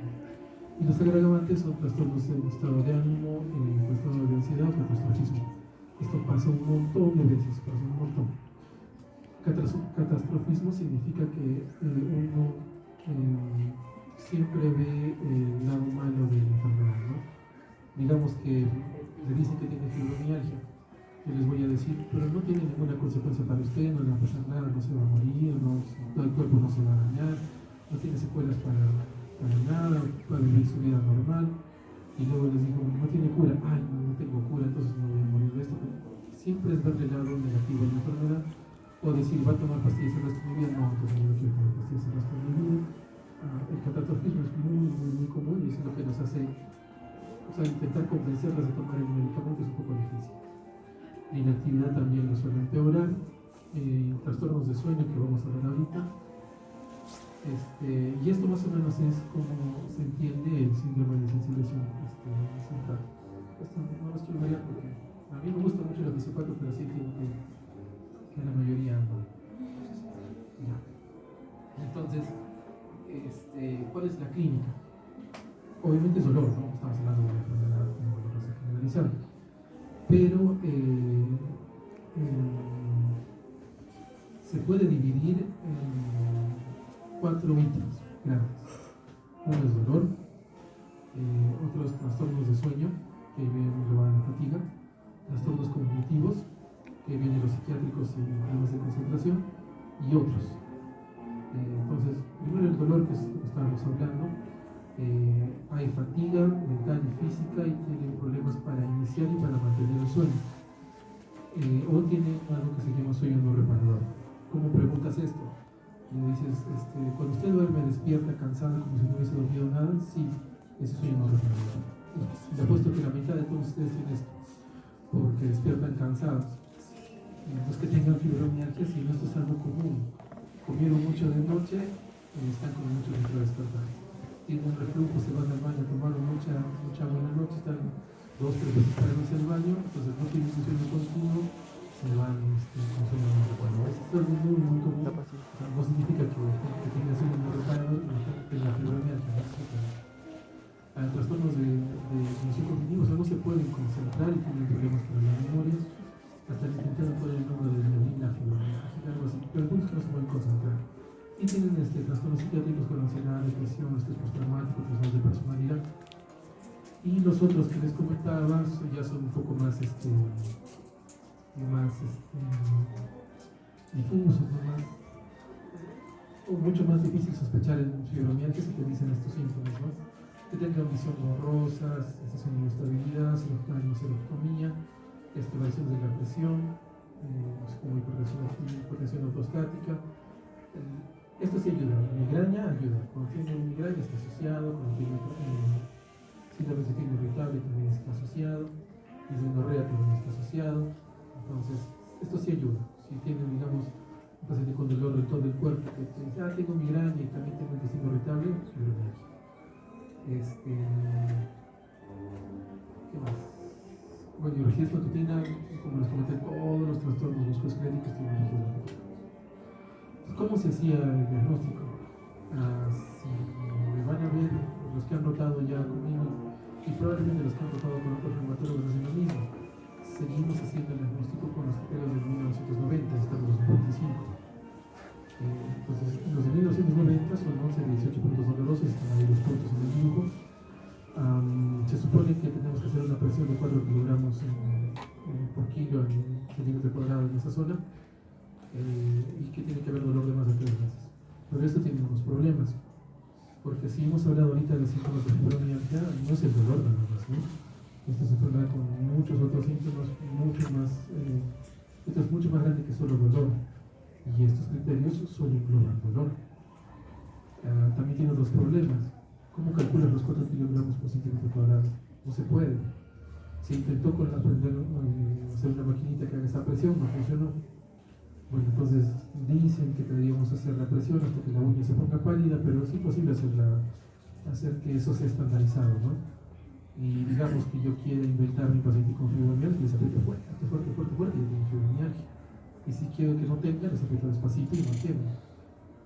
Speaker 1: Y los agravantes son trastornos de estado de ánimo, trastorno de ansiedad o catastrofismo. Esto pasa un montón de veces, pasa un montón. Catastrofismo significa que uno siempre ve el lado malo de la enfermedad, ¿no? Digamos que le dicen que tiene fibromialgia. Yo les voy a decir, pero no tiene ninguna consecuencia para usted, no le va a pasar nada, no se va a morir, todo el cuerpo no se va a dañar, no tiene secuelas para nada, puede vivir su vida normal. Y luego les digo, no tiene cura, no tengo cura, entonces no voy a morir de esto. Siempre es verle el lado negativo de la enfermedad, o decir, va a tomar pastillas el resto de mi vida, no, entonces yo no quiero tomar pastillas el resto de mi vida. El catastrofismo es muy común y es lo que nos hace, o sea, intentar convencerlas de tomar el medicamento es un poco difícil. La inactividad también lo suele empeorar, trastornos de sueño que vamos a ver ahorita. Y esto más o menos es como se entiende el síndrome de sensibilización central. Esto no los quiero variar porque a mí me gusta mucho la fisiopatía, pero sí entiendo que la mayoría no. Ya. Entonces, ¿cuál es la clínica? Obviamente es dolor, ¿no? Estamos hablando de una enfermedad dolorosa generalizada. Pero se puede dividir en 4 ítems grandes. Uno es dolor, otros trastornos de sueño, que vienen llevados a la fatiga, trastornos cognitivos, que vienen los psiquiátricos y problemas de concentración, y otros. Entonces, primero el dolor que estábamos hablando, hay fatiga mental y física y tienen problemas para iniciar y para mantener el sueño. o tiene algo que se llama sueño no reparador. ¿Cómo preguntas esto? Le dices, cuando usted duerme despierta cansado como si no hubiese dormido nada, sí, ese sueño no reparador. Le apuesto que la mitad de todos ustedes tienen esto, porque despiertan cansados. Los que tengan fibromialgia, si no, esto es algo común. Comieron mucho de noche, están con mucho dentro de despertar. Tienen un reflujo, se van al baño, tomaron mucha agua en la noche, están 2-3 veces para irse al baño, entonces no tienen un sueño continuo, se van con sueño no reparador. Esto es algo muy, muy común. O sea, no significa que tenga sueño no reparador y tenga fibromialgia, ¿no? Trastornos de función cognitiva, o sea, no se pueden concentrar y tienen problemas con la memoria, hasta el intentaron poner el nombre de la fibromialgia, algo así, pero el punto es que no se pueden concentrar. Y tienen trastornos psiquiátricos con ansiedad, depresión, estrés postraumático, trastornos de personalidad. Y los otros que les comentaba ya son un poco más, difusos, ¿no? O mucho más difícil sospechar en fibromialgia si te dicen estos síntomas, ¿no? Que tengan visión borrosa, sensación de inestabilidad, serostomía, variaciones de la presión, como hipertensión ortostática. Esto sí ayuda, migraña ayuda. Cuando tiene migraña está asociado, cuando tiene síndrome de sistema irritable también está asociado, dismenorrea también está asociado. Entonces, esto sí ayuda. Si tienen, digamos, un paciente con dolor de todo el cuerpo que te dice, tengo migraña y también tengo intestino irritable, fibromialgia. ¿Qué más? Bueno, y rigidez matutina, como les comenté, todos los trastornos musculoesqueléticos tienen rigidez matutina. ¿Cómo se hacía el diagnóstico? Si me van a ver los que han rotado ya conmigo, y probablemente los que han rotado con otros reumatólogos hacen lo mismo. Seguimos haciendo el diagnóstico con los criterios de 1990, estamos en 2025. Entonces, los de 1990 son 11 de 18 puntos dolorosos, están ahí los puntos en el dibujo. Se supone que tenemos que hacer una presión de 4 kilogramos por kilo en centímetro cuadrado en esa zona, y que tiene que haber dolor de más de 3 meses. Pero esto tiene unos problemas, porque si hemos hablado ahorita de síntomas de fibromialgia, no es el dolor nada más, ¿no? Esto se enfermedad con muchos otros síntomas, esto es mucho más grande que solo dolor, y estos criterios solo engloban dolor. También tiene otros problemas. ¿Cómo calculas los 4 kilogramos por centímetro cuadrado? No se puede. Se intentó con hacer una maquinita que haga esa presión, no funcionó. Bueno, entonces dicen que deberíamos hacer la presión hasta que la uña se ponga pálida, pero es imposible hacer que eso sea estandarizado, ¿no? Y digamos que yo quiero inventar mi paciente con fibromialgia, les aprieto fuerte, y tiene fibromialgia. Y si quiero que no tenga, les aprieto despacito y no tiene.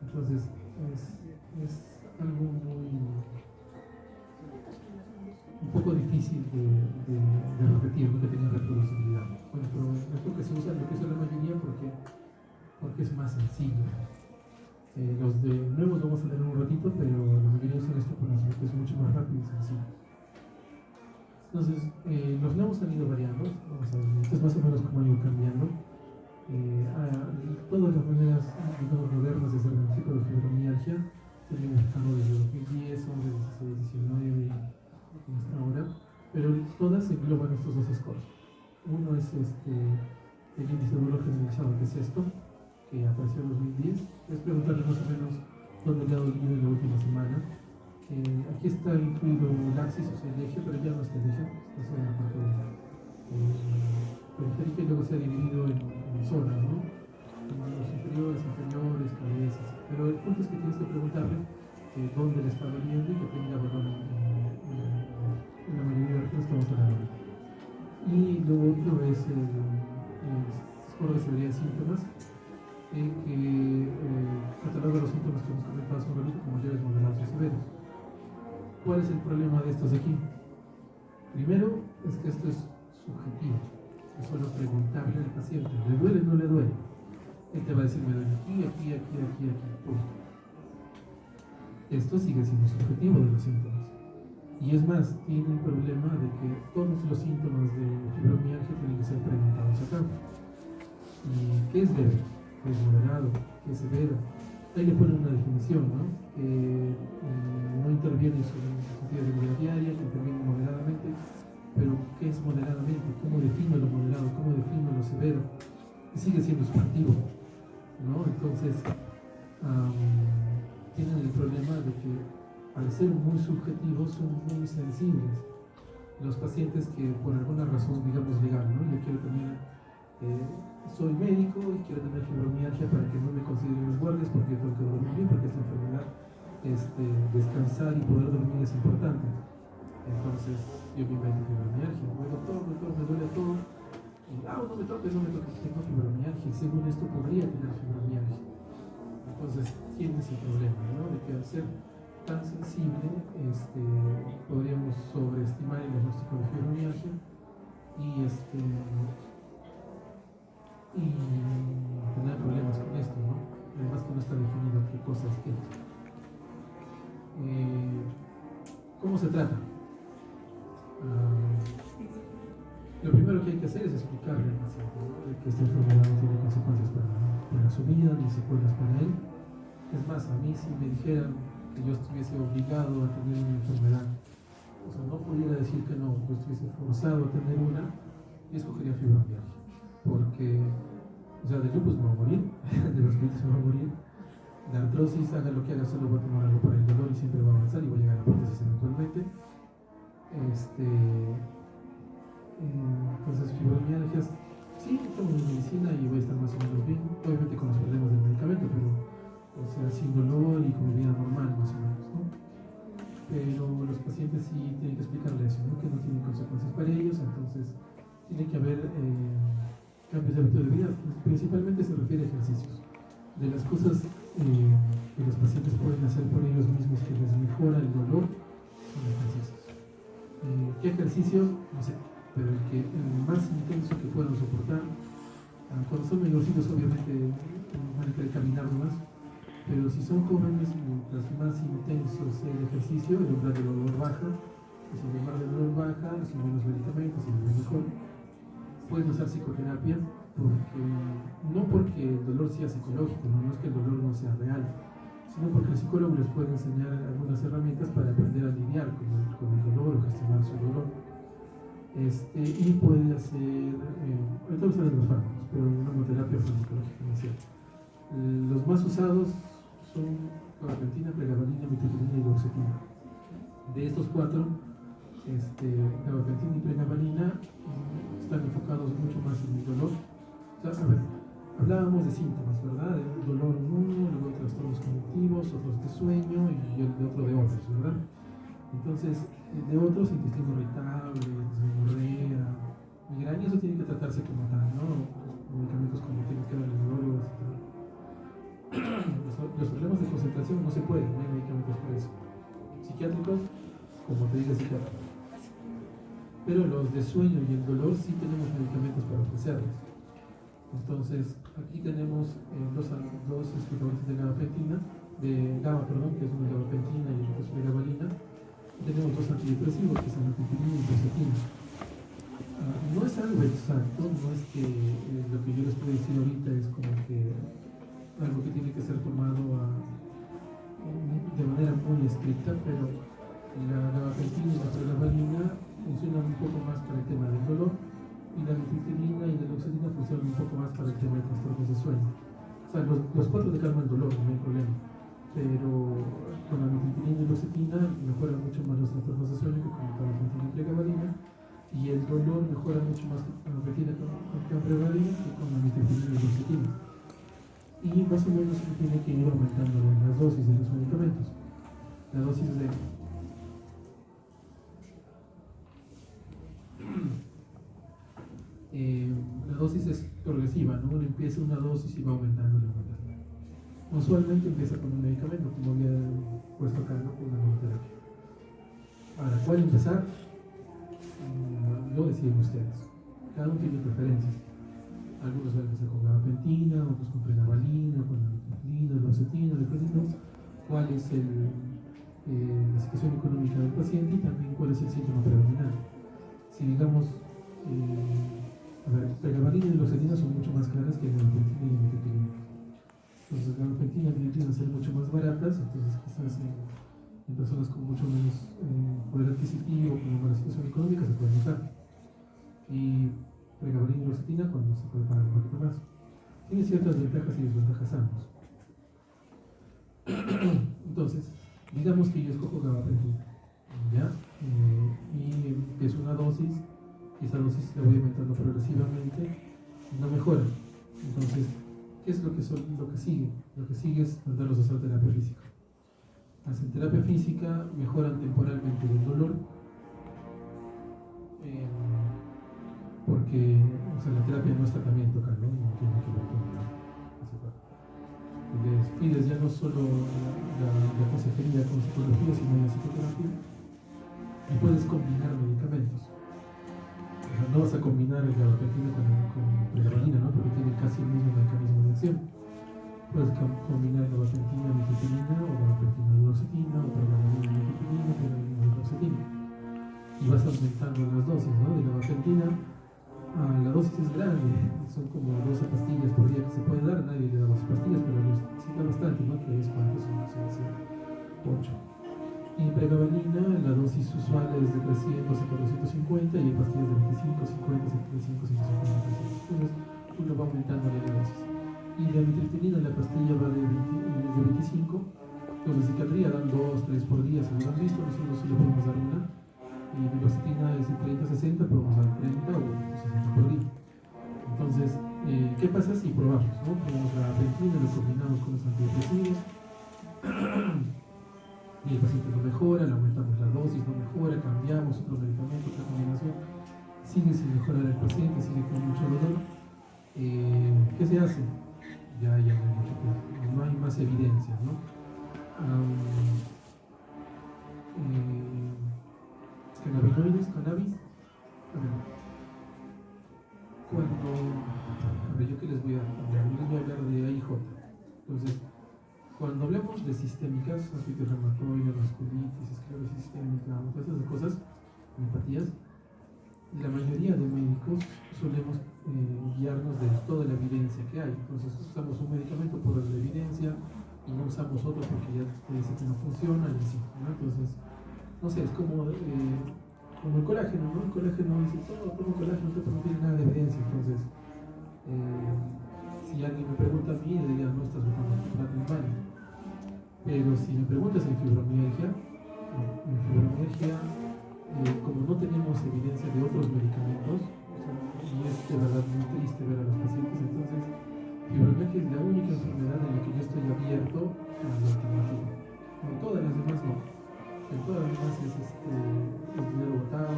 Speaker 1: Entonces, es algo un poco difícil de repetir, no que tenga reproducibilidad. Bueno, pero esto que se usa, lo que usa la mayoría porque es más sencillo. Los de nuevos vamos a tener un ratito, pero la mayoría usan esto porque es mucho más rápido y sencillo. Entonces, los nuevos han ido variando, vamos a ver, esto es más o menos como han ido cambiando. Todas las maneras, digamos, modernas de hacer el diagnóstico de fibromialgia se vienen buscando desde 2010, 11, 16, 19 y hasta ahora, pero todas engloban estos dos scores. Uno es el índice de dolor generalizado, que es esto, que apareció en 2010. Es preguntarle más o menos dónde le ha dolido en la última semana. Aquí está incluido el axis, o sea, el eje, pero ya no está el eje, está en la parte periférica, y luego se ha dividido en zonas, ¿no? Los superiores, inferiores, cabezas. Pero el punto es que tienes que preguntarle dónde le está doliendo y que tenga dolor en la mayoría de las cosas que vamos a hablar ahorita. Y lo otro es score de severidad de síntomas, que cataloga los síntomas que hemos comentado hace un ratito como leves, moderados y severos. ¿Cuál es el problema de estos de aquí? Primero, es que esto es subjetivo. Es solo preguntarle al paciente, ¿le duele o no le duele? Él te va a decir, me duele aquí, punto. Esto sigue siendo subjetivo de los síntomas. Y es más, tiene el problema de que todos los síntomas de fibromialgia tienen que ser preguntados a campo. ¿Y qué es leve? ¿Qué es moderado? ¿Qué es severo? Ahí le ponen una definición, ¿no? No interviene en su sentido de vida diaria, que interviene moderadamente, pero ¿qué es moderadamente, cómo defino lo moderado, cómo defino lo severo, y sigue siendo subjetivo, ¿no? Entonces, tienen el problema de que al ser muy subjetivos son muy sensibles. Los pacientes que por alguna razón, digamos legal, ¿no? Yo quiero tener, soy médico y quiero tener fibromialgia para que no me consideren los guardias porque tengo que dormir bien, porque esta enfermedad, descansar y poder dormir es importante. Entonces yo me invento fibromialgia, voy doctor, me duele todo, y no me toques, tengo fibromialgia, y según esto podría tener fibromialgia. Entonces tienes el problema, ¿no? De que al ser tan sensible, podríamos sobreestimar el diagnóstico de fibromialgia y tener problemas con esto, ¿no? Además que no está definido qué cosas que. ¿Cómo se trata? Lo primero que hay que hacer es explicarle al paciente, ¿no? De que esta enfermedad no tiene consecuencias para su vida ni secuelas para él. Es más, a mí si me dijeran que yo estuviese obligado a tener una enfermedad, o sea, no pudiera decir que no, yo estuviese forzado a tener una, yo escogería fibromialgia, porque, o sea, de lupus me va a morir, de los se me va a morir, de artrosis, haga lo que haga, solo voy a tomar algo para el dolor y siempre va a avanzar y voy a llegar a la prótesis eventualmente. Entonces, fibromialgias, sí, tomo mi medicina y voy a estar más o menos bien, obviamente con los problemas del medicamento, pero, o sea, sin dolor y con mi vida normal, más o menos, ¿no? Pero los pacientes sí tienen que explicarle eso, ¿no? Que no tienen consecuencias para ellos, entonces tiene que haber cambios de hábito de vida, principalmente se refiere a ejercicios. De las cosas que los pacientes pueden hacer por ellos mismos que les mejora el dolor, son ejercicios. ¿Qué ejercicio? No sé, pero el más intenso que puedan soportar. Cuando son mayorcitos obviamente van a querer caminar más, pero si son jóvenes, mientras más intenso sea el ejercicio, el umbral de dolor baja, y si el umbral de dolor baja, si menos medicamentos, si es mejor. Pueden usar psicoterapia, porque el dolor sea psicológico, no es que el dolor no sea real, sino porque el psicólogo les puede enseñar algunas herramientas para aprender a lidiar con el dolor o gestionar su dolor. Y puede hacer, ahorita usan los fármacos, pero una homoterapia farmacológica, ¿no es cierto? Los más usados son gabapentina, pregabalina, mitoxantrona y duoxetina. De estos cuatro, gabapentina y pregabalina están enfocados mucho más en el dolor. O sea, a ver, hablábamos de síntomas, ¿verdad? De dolor en uno, luego de trastornos cognitivos, otros de sueño y el de otro de otros, ¿verdad? Entonces, de otros, intestino irritable, dismenorrea, migraña, eso tiene que tratarse como tal, ¿no? Medicamentos como tienen que dar el neurólogo, etc. Los problemas de concentración no se pueden, no hay medicamentos para eso. Psiquiátricos, como te dice psiquiátricos. Pero los de sueño y el dolor sí tenemos medicamentos para ofrecerles. Entonces, aquí tenemos dos escritores de gabapentina, que es una gabapentina y otra es pregabalina. Tenemos dos antidepresivos, que son amitriptilina y duoxetina. No es algo exacto, no es que lo que yo les puedo decir ahorita es como que algo que tiene que ser tomado de manera muy estricta, pero la gabapentina y la pregabalina funcionan un poco más para el tema del dolor y la amitriptilina y la duoxetina funcionan un poco más para el tema de trastornos de sueño. O sea, los cuatro te calman el dolor, no hay problema, pero con la amitriptilina y duoxetina mejoran mucho más los trastornos de sueño que con la gabapentina y pregabalina, y el dolor mejora mucho más con la gabapentina con pregabalina que con la amitriptilina y duoxetina. Y más o menos se tiene que ir aumentando las dosis de los medicamentos. La dosis de la dosis es progresiva, ¿no? Uno empieza una dosis y va aumentando. Usualmente empieza con un medicamento, como había puesto acá, ¿no? Una monoterapia. Ahora, ¿cuál empezar? Lo deciden ustedes. Cada uno tiene preferencias. Algunos van a empezar con gabapentina, otros con pregabalina, con amitriptilina, duoxetina, dependiendo cuál es la situación económica del paciente y también cuál es el síntoma predominante. Si digamos, pregabalina y duoxetina son mucho más caras que gabapentina y amitriptilina. Entonces, gabapentina y amitriptilina ser mucho más baratas, entonces quizás en personas con mucho menos poder adquisitivo, con una mala situación económica, se pueden usar. y pregabalina y fluoxetina cuando se puede pagar un poquito más. Tiene ciertas ventajas y desventajas ambos. Entonces, digamos que yo escojo gabapentina, ¿ya? Y es una dosis, y esa dosis la voy aumentando progresivamente, no mejora. Entonces, ¿qué es lo que sigue? Lo que sigue es mandarlos a hacer terapia física. Hacen terapia física, mejoran temporalmente del dolor, porque la terapia no es tratamiento acá, ¿no? No tiene que ver con esa parte. Les pides ya no solo la consejería con psicología, sino la psicoterapia, y puedes combinar medicamentos. O sea, no vas a combinar el gabapentina con pregabalina, ¿no? Porque tiene casi el mismo mecanismo de acción. Puedes combinar gabapentina, mitriptilina, o gabapentina, fluoxetina, o pregabalina, mitriptilina, pregabalina, fluoxetina. Y vas aumentando las dosis, ¿no? De gabapentina, la dosis es grande, son como 12 pastillas por día que se puede dar, nadie le da 12 pastillas, pero sí da bastante, ¿no? Que es cuántos son 8. Y pregabalina, la dosis usual es de 300 a 450 y hay pastillas de 25, 50, 75, 150. Entonces uno va aumentando la dosis. Y la mitriptilina, la pastilla va de 25, los de psiquiatría dan 2, 3 por día, según han visto, nosotros sí le podemos dar una. Y la fluoxetina es de 30 a 60, podemos dar 30 o 60 por día. Entonces, ¿qué pasa si probamos? ¿No? Probamos la gabapentina, lo combinamos con los antidepresivos y el paciente no mejora, le aumentamos la dosis, no mejora, cambiamos otro medicamento, otra combinación, sigue sin mejorar el paciente, sigue con mucho dolor. ¿Qué se hace? Ya no hay mucho tiempo, no hay más evidencias, ¿no? Cannabinoides, cannabis. ¿Yo qué les voy a hablar? Yo les voy a hablar de AIJ. Entonces, cuando hablamos de sistémicas, artritis reumatoide, vasculitis, esclerosis sistémica, todas esas cosas, empatías, la mayoría de médicos solemos guiarnos de toda la evidencia que hay. Entonces, usamos un medicamento por la evidencia y no usamos otro porque ya te dice que no funciona y así, ¿no? Entonces, no sé, es como el colágeno, ¿no? El colágeno dice, todo colágeno, pero no tiene nada de evidencia. Entonces, si alguien me pregunta a mí, le diría, no estás usando chocolate en baño. Pero si me preguntas en fibromialgia, como no tenemos evidencia de otros medicamentos, y es de verdad muy triste ver a los pacientes, entonces, fibromialgia es la única enfermedad en la que yo estoy abierto a la alternativa. En todas las demás no. En todas las demás es dinero botado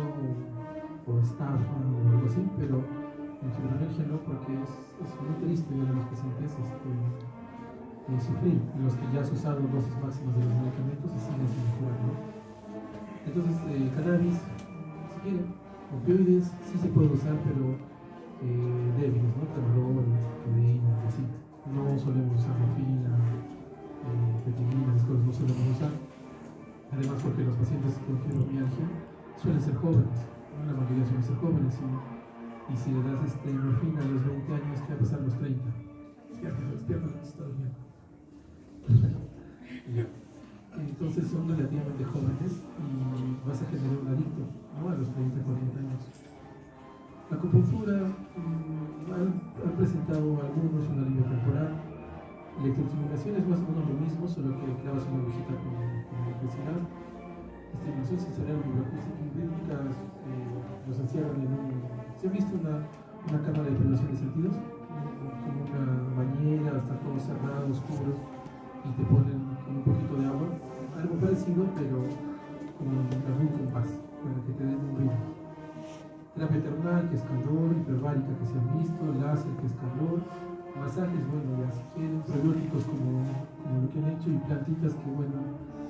Speaker 1: o estafa o algo así, pero en fibromialgia no, porque es muy triste ver a los pacientes sufrir, los que ya has usado dosis máximas de los medicamentos y siguen sin mejorar, ¿no? Entonces, cannabis, si quieren, opioides sí se puede usar, pero débiles, ¿no? Tramadol, codeína, así. No solemos usar morfina, petilina, esas cosas no solemos usar. Además, porque los pacientes con fibromialgia suelen ser jóvenes, ¿no? La mayoría suelen ser jóvenes y si le das morfina a los 20 años, ¿qué va a pasar a los 30? Despierta, está durmiendo. Entonces son relativamente jóvenes y vas a generar un adicto, ¿no? A los 30, 40 años. La acupuntura han presentado algunos un alivio temporal. La electroestimulación es más o menos lo mismo, solo que clavas una agujita con electricidad. Estimulación sensorial vibroacústica hídrica, los encierran en un... ¿Se ha visto una cámara de privación de sentidos? Como una bañera, está todo cerrado, oscuro, y te ponen con un poquito de agua, algo parecido, pero con un compás, para que te den un ritmo. Terapia termal, que es calor, hiperbárica, que se han visto, láser, que es calor, masajes, bueno, ya si quieren, prebióticos como lo que han hecho, y plantitas que, bueno,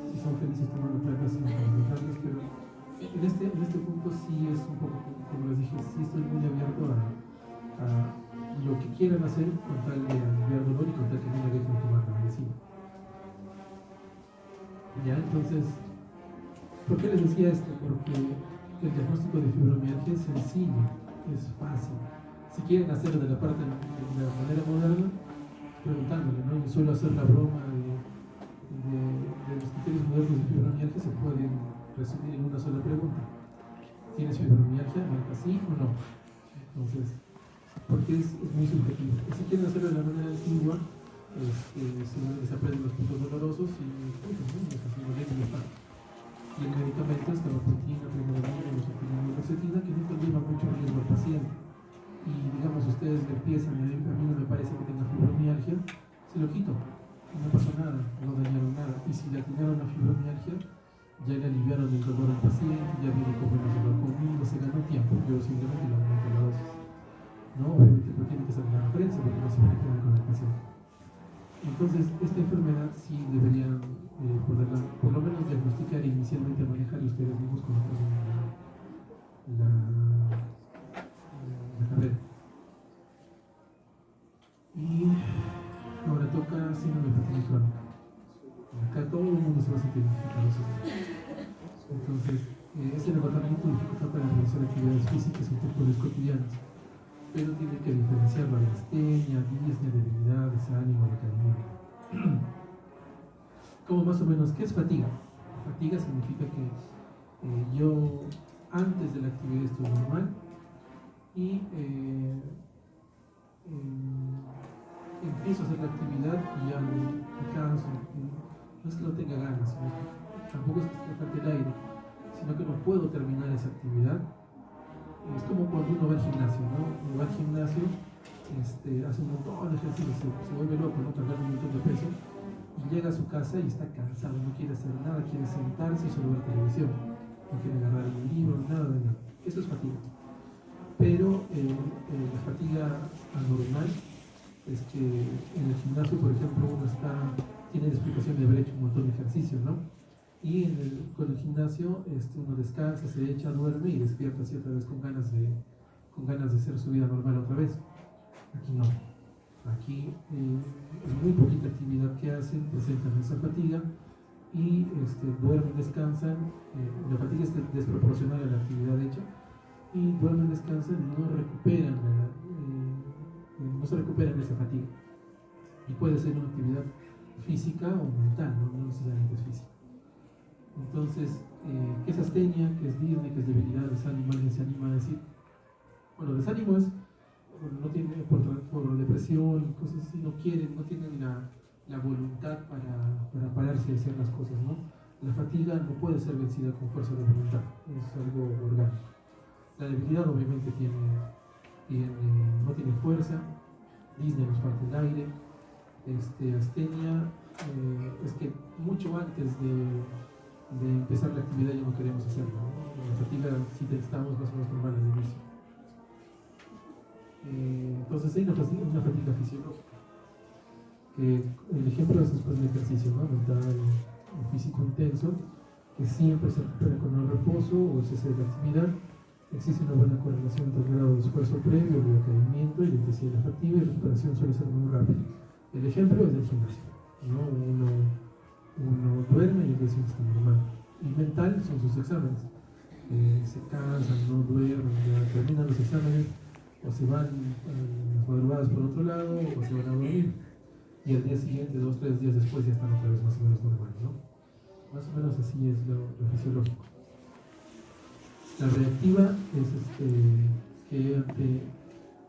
Speaker 1: si son felices tomando plantas, sin plantas, pero en este punto sí es un poco, como les dije, sí estoy muy abierto a lo que quieran hacer con tal de aliviar dolor y con tal que no me dejen tomar la medicina. Ya, entonces, ¿por qué les decía esto? Porque el diagnóstico de fibromialgia es sencillo, es fácil. Si quieren hacerlo de la manera moderna, preguntándole, ¿no? Yo suelo hacer la broma de los criterios modernos de fibromialgia, se pueden resumir en una sola pregunta. ¿Tienes fibromialgia? ¿Marca sí o no? Entonces, porque es muy subjetivo. Si quieren hacerlo de la manera antigua, se aprenden los puntos dolorosos y está. Y el medicamento es gabapentina, primodotina, mesotina, que no conlleva mucho riesgo al paciente. Y digamos, ustedes le empiezan, a mí no me parece que tenga fibromialgia, se lo quito, no pasó nada, no dañaron nada. Y si le atinaron a fibromialgia, ya le aliviaron el dolor al paciente, ya viene con menos dolor conmigo, se ganó tiempo, yo simplemente le aumento la dosis. ¿No? Obviamente no tiene que ser una referencia porque no se puede quedar con el paciente. Entonces, esta enfermedad sí deberían poderla, por lo menos diagnosticar e inicialmente manejar ustedes mismos cuando terminen la carrera. Y ahora toca síndrome de fatiga crónica. Acá todo el mundo se va a sentir identificado. Entonces, ese levantamiento dificulta para realizar actividades físicas y actividades cotidianas, pero tiene que diferenciarlo de astenia, disnea, debilidad, desánimo, decaimiento. Como más o menos, ¿qué es fatiga? Fatiga significa que yo antes de la actividad estoy normal y empiezo a hacer la actividad y ya me canso. No es que no tenga ganas, sino que tampoco es que me falte el aire, sino que no puedo terminar esa actividad. Es como cuando uno va al gimnasio, ¿no? Uno va al gimnasio, hace un montón de ejercicios, se vuelve loco, ¿no? Cargar un montón de peso y llega a su casa y está cansado, no quiere hacer nada, quiere sentarse y solo ver televisión, no quiere agarrar un libro, nada de nada. Eso es fatiga. Pero la fatiga anormal es que en el gimnasio, por ejemplo, uno tiene la explicación de haber hecho un montón de ejercicios, ¿no? Y con el gimnasio uno descansa, se echa, duerme y despierta así otra vez con ganas de hacer su vida normal otra vez. Aquí no. Aquí es muy poquita actividad que hacen, presentan esa fatiga y duermen, descansan. La fatiga es desproporcional a la actividad hecha y duermen, descansan y no se recuperan esa fatiga. Y puede ser una actividad física o mental, no necesariamente es física. Entonces, ¿qué es astenia? ¿Qué es disnea? ¿Qué es debilidad? Desánimo, alguien se anima a decir. Bueno, desánimo es, no tiene, por depresión, cosas así, no tienen la voluntad para pararse y hacer las cosas, ¿no? La fatiga no puede ser vencida con fuerza de voluntad, es algo orgánico. La debilidad obviamente no tiene fuerza, disnea nos falta el aire, astenia es que mucho antes de empezar la actividad ya no queremos hacerlo, ¿no? La fatiga sí estamos más o menos normal al inicio. Entonces hay una fatiga fisiológica. El ejemplo es después del ejercicio, ¿no? Mental o físico intenso, que siempre se recupera con el reposo o el cese de la actividad. Existe una buena correlación entre el grado de esfuerzo previo, el decaimiento y la intensidad de la fatiga, y la recuperación suele ser muy rápida. El ejemplo es del gimnasio, ¿no? Uno duerme y el día siguiente está normal. Y mental son sus exámenes. Se cansan, no duermen, ya terminan los exámenes, o se van las madrugadas por otro lado, o se van a dormir. Y al día siguiente, 2 o 3 días después, ya están otra vez más o menos normales, ¿no? Más o menos así es lo fisiológico. La reactiva es que ante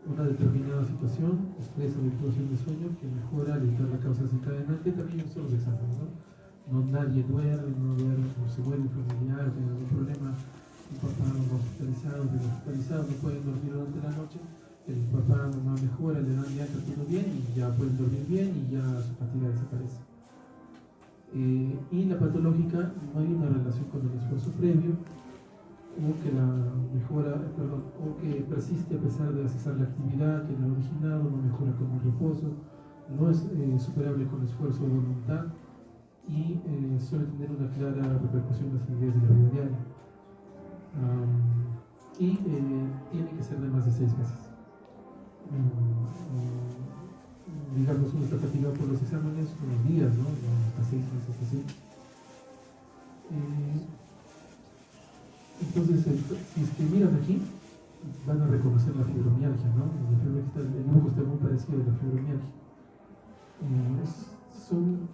Speaker 1: una determinada situación, estrés o distorsión de sueño, que mejora al evitar la causa desencadenante, también son los exámenes, ¿no? No nadie duerme, no se muere un familiar, tiene algún problema, un papá o mamá hospitalizado, no pueden dormir durante la noche, el papá o mamá mejora, le dan ya todo bien y ya pueden dormir bien y ya su fatiga desaparece. Y la patológica, no hay una relación con el esfuerzo previo, o que o que persiste a pesar de cesar la actividad que la ha originado, no mejora con el reposo, no es superable con esfuerzo o voluntad y suele tener una clara repercusión en las actividades de la vida diaria. Tiene que ser de más de 6 meses. Digamos, uno está fatigado por los exámenes unos días, ¿no? Hasta 6 meses así. Entonces, si es que miran aquí, van a reconocer la fibromialgia, ¿no? El dibujo está muy parecido a la fibromialgia. Son,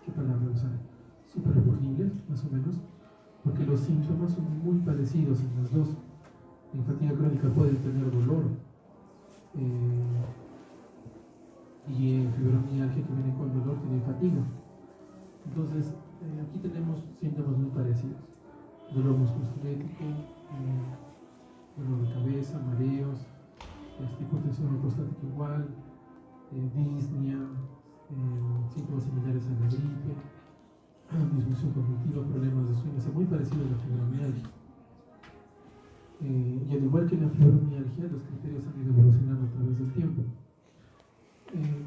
Speaker 1: ¿qué palabra usar? Súper horribles, más o menos, porque los síntomas son muy parecidos en las dos. En fatiga crónica pueden tener dolor. Y en fibromialgia que viene con dolor tiene fatiga. Entonces, aquí tenemos síntomas muy parecidos. Dolor musculoesquelético, dolor de cabeza, mareos, hipotensión prostática igual, disnea, síntomas similares a la gripe, disfunción cognitiva, problemas de sueño, muy parecido a la fibromialgia. Y al igual que en la fibromialgia, los criterios han ido evolucionando a través del tiempo.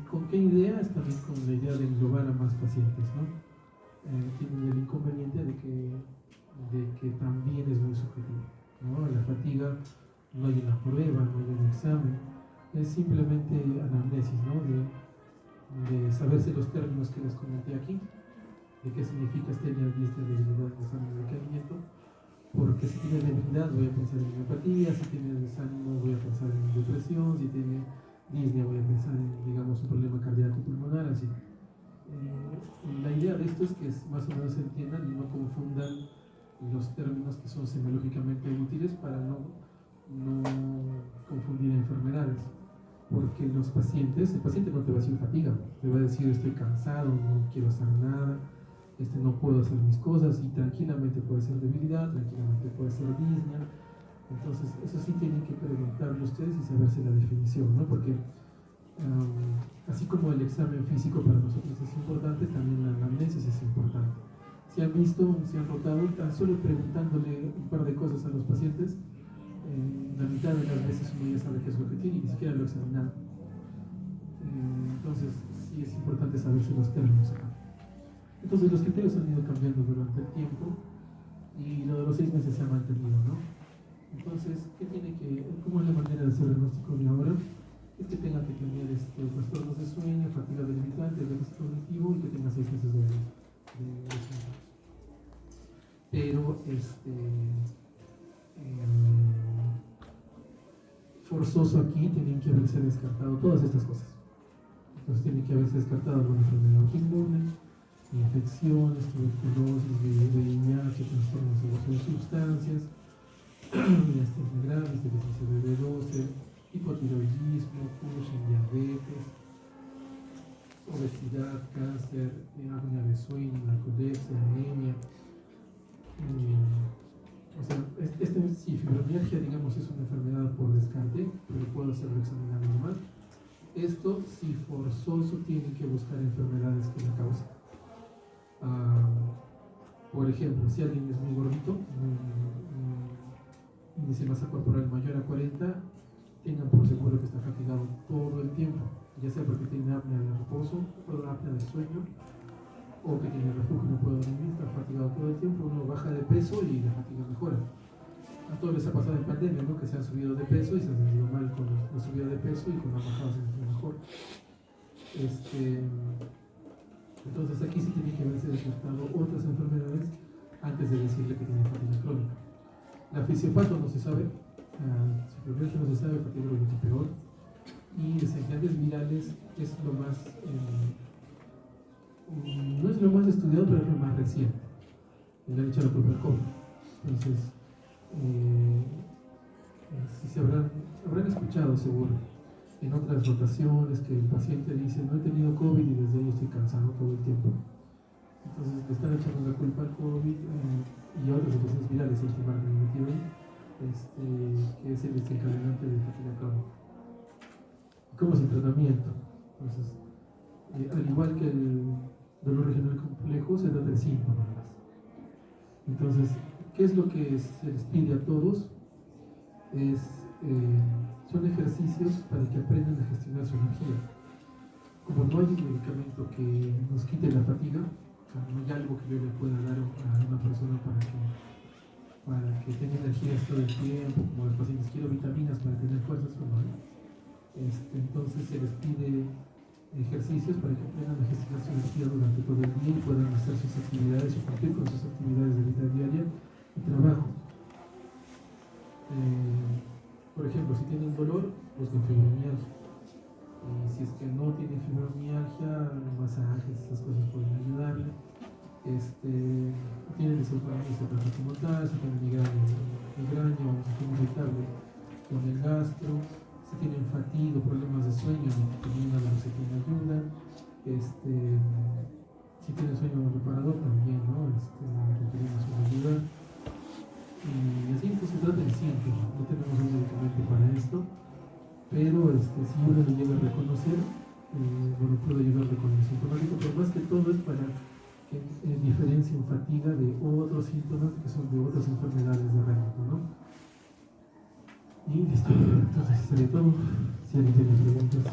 Speaker 1: ¿Con qué idea? Es también con la idea de englobar a más pacientes, ¿no? Tienen el inconveniente de que también es muy subjetivo, ¿no? La fatiga no hay una prueba, no hay un examen, es simplemente anamnesis, ¿no? De saberse los términos que les comenté aquí, de qué significa astenia, disnea, debilidad, desánimo, decaimiento, porque si tiene debilidad voy a pensar en miopatía, si tiene desánimo voy a pensar en depresión, si tiene disnea voy a pensar en, digamos, un problema cardíaco pulmonar, así. La idea de esto es que más o menos se entiendan y no confundan los términos que son semiológicamente útiles para no confundir enfermedades, porque el paciente no te va a decir fatiga, te va a decir estoy cansado, no quiero hacer nada, no puedo hacer mis cosas, y tranquilamente puede ser debilidad, tranquilamente puede ser disnea. Entonces eso sí tienen que preguntarle ustedes y saberse la definición, ¿no? Porque así como el examen físico para nosotros es importante, también la anamnesis es importante. Si han visto, si han notado, tan solo preguntándole un par de cosas a los pacientes, la mitad de las veces uno ya sabe qué es lo que tiene y ni siquiera lo ha examinado. Entonces sí es importante saberse los términos acá. Entonces los criterios han ido cambiando durante el tiempo y lo de los 6 meses se ha mantenido, ¿no? Entonces, ¿cómo es la manera de hacer diagnóstico de ahora? Es que tenga que tener trastornos de sueño, fatiga debilitante, déficit cognitivo y que tenga 6 meses de síntomas. Pero forzoso aquí tienen que haberse descartado todas estas cosas. Entonces tiene que haberse descartado alguna enfermedad autoinmune, infecciones, tuberculosis, VIH, trastornos de abuso de sustancias, miastenia gravis, deficiencia de B12, hipotiroidismo, Cushing, diabetes, obesidad, cáncer, apnea de sueño, narcolepsia, anemia. O sea, si fibromialgia, digamos, es una enfermedad por descarte, pero puedo hacerlo examinando normal. Esto, si forzoso, tienen que buscar enfermedades que la causen. Por ejemplo, si alguien es muy gordito, índice de masa corporal mayor a 40, tengan por seguro que está fatigado todo el tiempo, ya sea porque tiene apnea de reposo, o apnea de sueño, o que tiene reflujo y no puede dormir, está fatigado todo el tiempo, uno baja de peso y la fatiga mejora. A todos les ha pasado en pandemia, ¿no? Que se han subido de peso y se han sentido mal con la subida de peso y con la bajada se sienten mejor. Entonces aquí sí tiene que haberse descartado otras enfermedades antes de decirle que tiene fatiga crónica. La fisiopato no se sabe, fibromialgia no se sabe, fatiga crónica peor, y desencadenantes virales es lo más, no es lo más estudiado, pero es lo más reciente. Le han hecho la propia COVID. Entonces, si se habrán escuchado seguro en otras rotaciones que el paciente dice no he tenido COVID y desde ahí estoy cansado todo el tiempo. Entonces le están echando la culpa al COVID y a otras infecciones virales, el timar que es el desencadenante de fatiga crónica. ¿Cómo es el tratamiento? Entonces, al igual que el dolor regional complejo, se trata de síntomas. Entonces, ¿qué es lo que se les pide a todos? Son ejercicios para que aprendan a gestionar su energía. Como no hay un medicamento que nos quite la fatiga, o sea, no hay algo que yo le pueda dar a una persona para que tenga energías todo el tiempo, como los pacientes quiero vitaminas para tener fuerzas, como entonces se les pide ejercicios para que aprendan a gestionar su energía durante todo el día y puedan hacer sus actividades o cumplir con sus actividades de vida diaria y trabajo. Por ejemplo, si tienen dolor, busquen fibromialgia. Y si es que no tienen fibromialgia, masajes, esas cosas pueden ayudarle. Tienen disautonomía, se trata como tal, si tienen migraña, si tienen irritable con el gastro, si tienen fatiga, problemas de sueño, la meloxiclina ayuda, si tienen sueño reparador también, ¿no? Requerimos una ayuda. Y así pues se trata de siempre, no tenemos un medicamento para esto, pero si uno lo llega a reconocer, bueno, puede ayudarle con el sintomático, pero más que todo es para que diferencien fatiga de otros síntomas que son de otras enfermedades de reino, ¿no? Y listo, entonces sería todo. Si alguien tiene preguntas.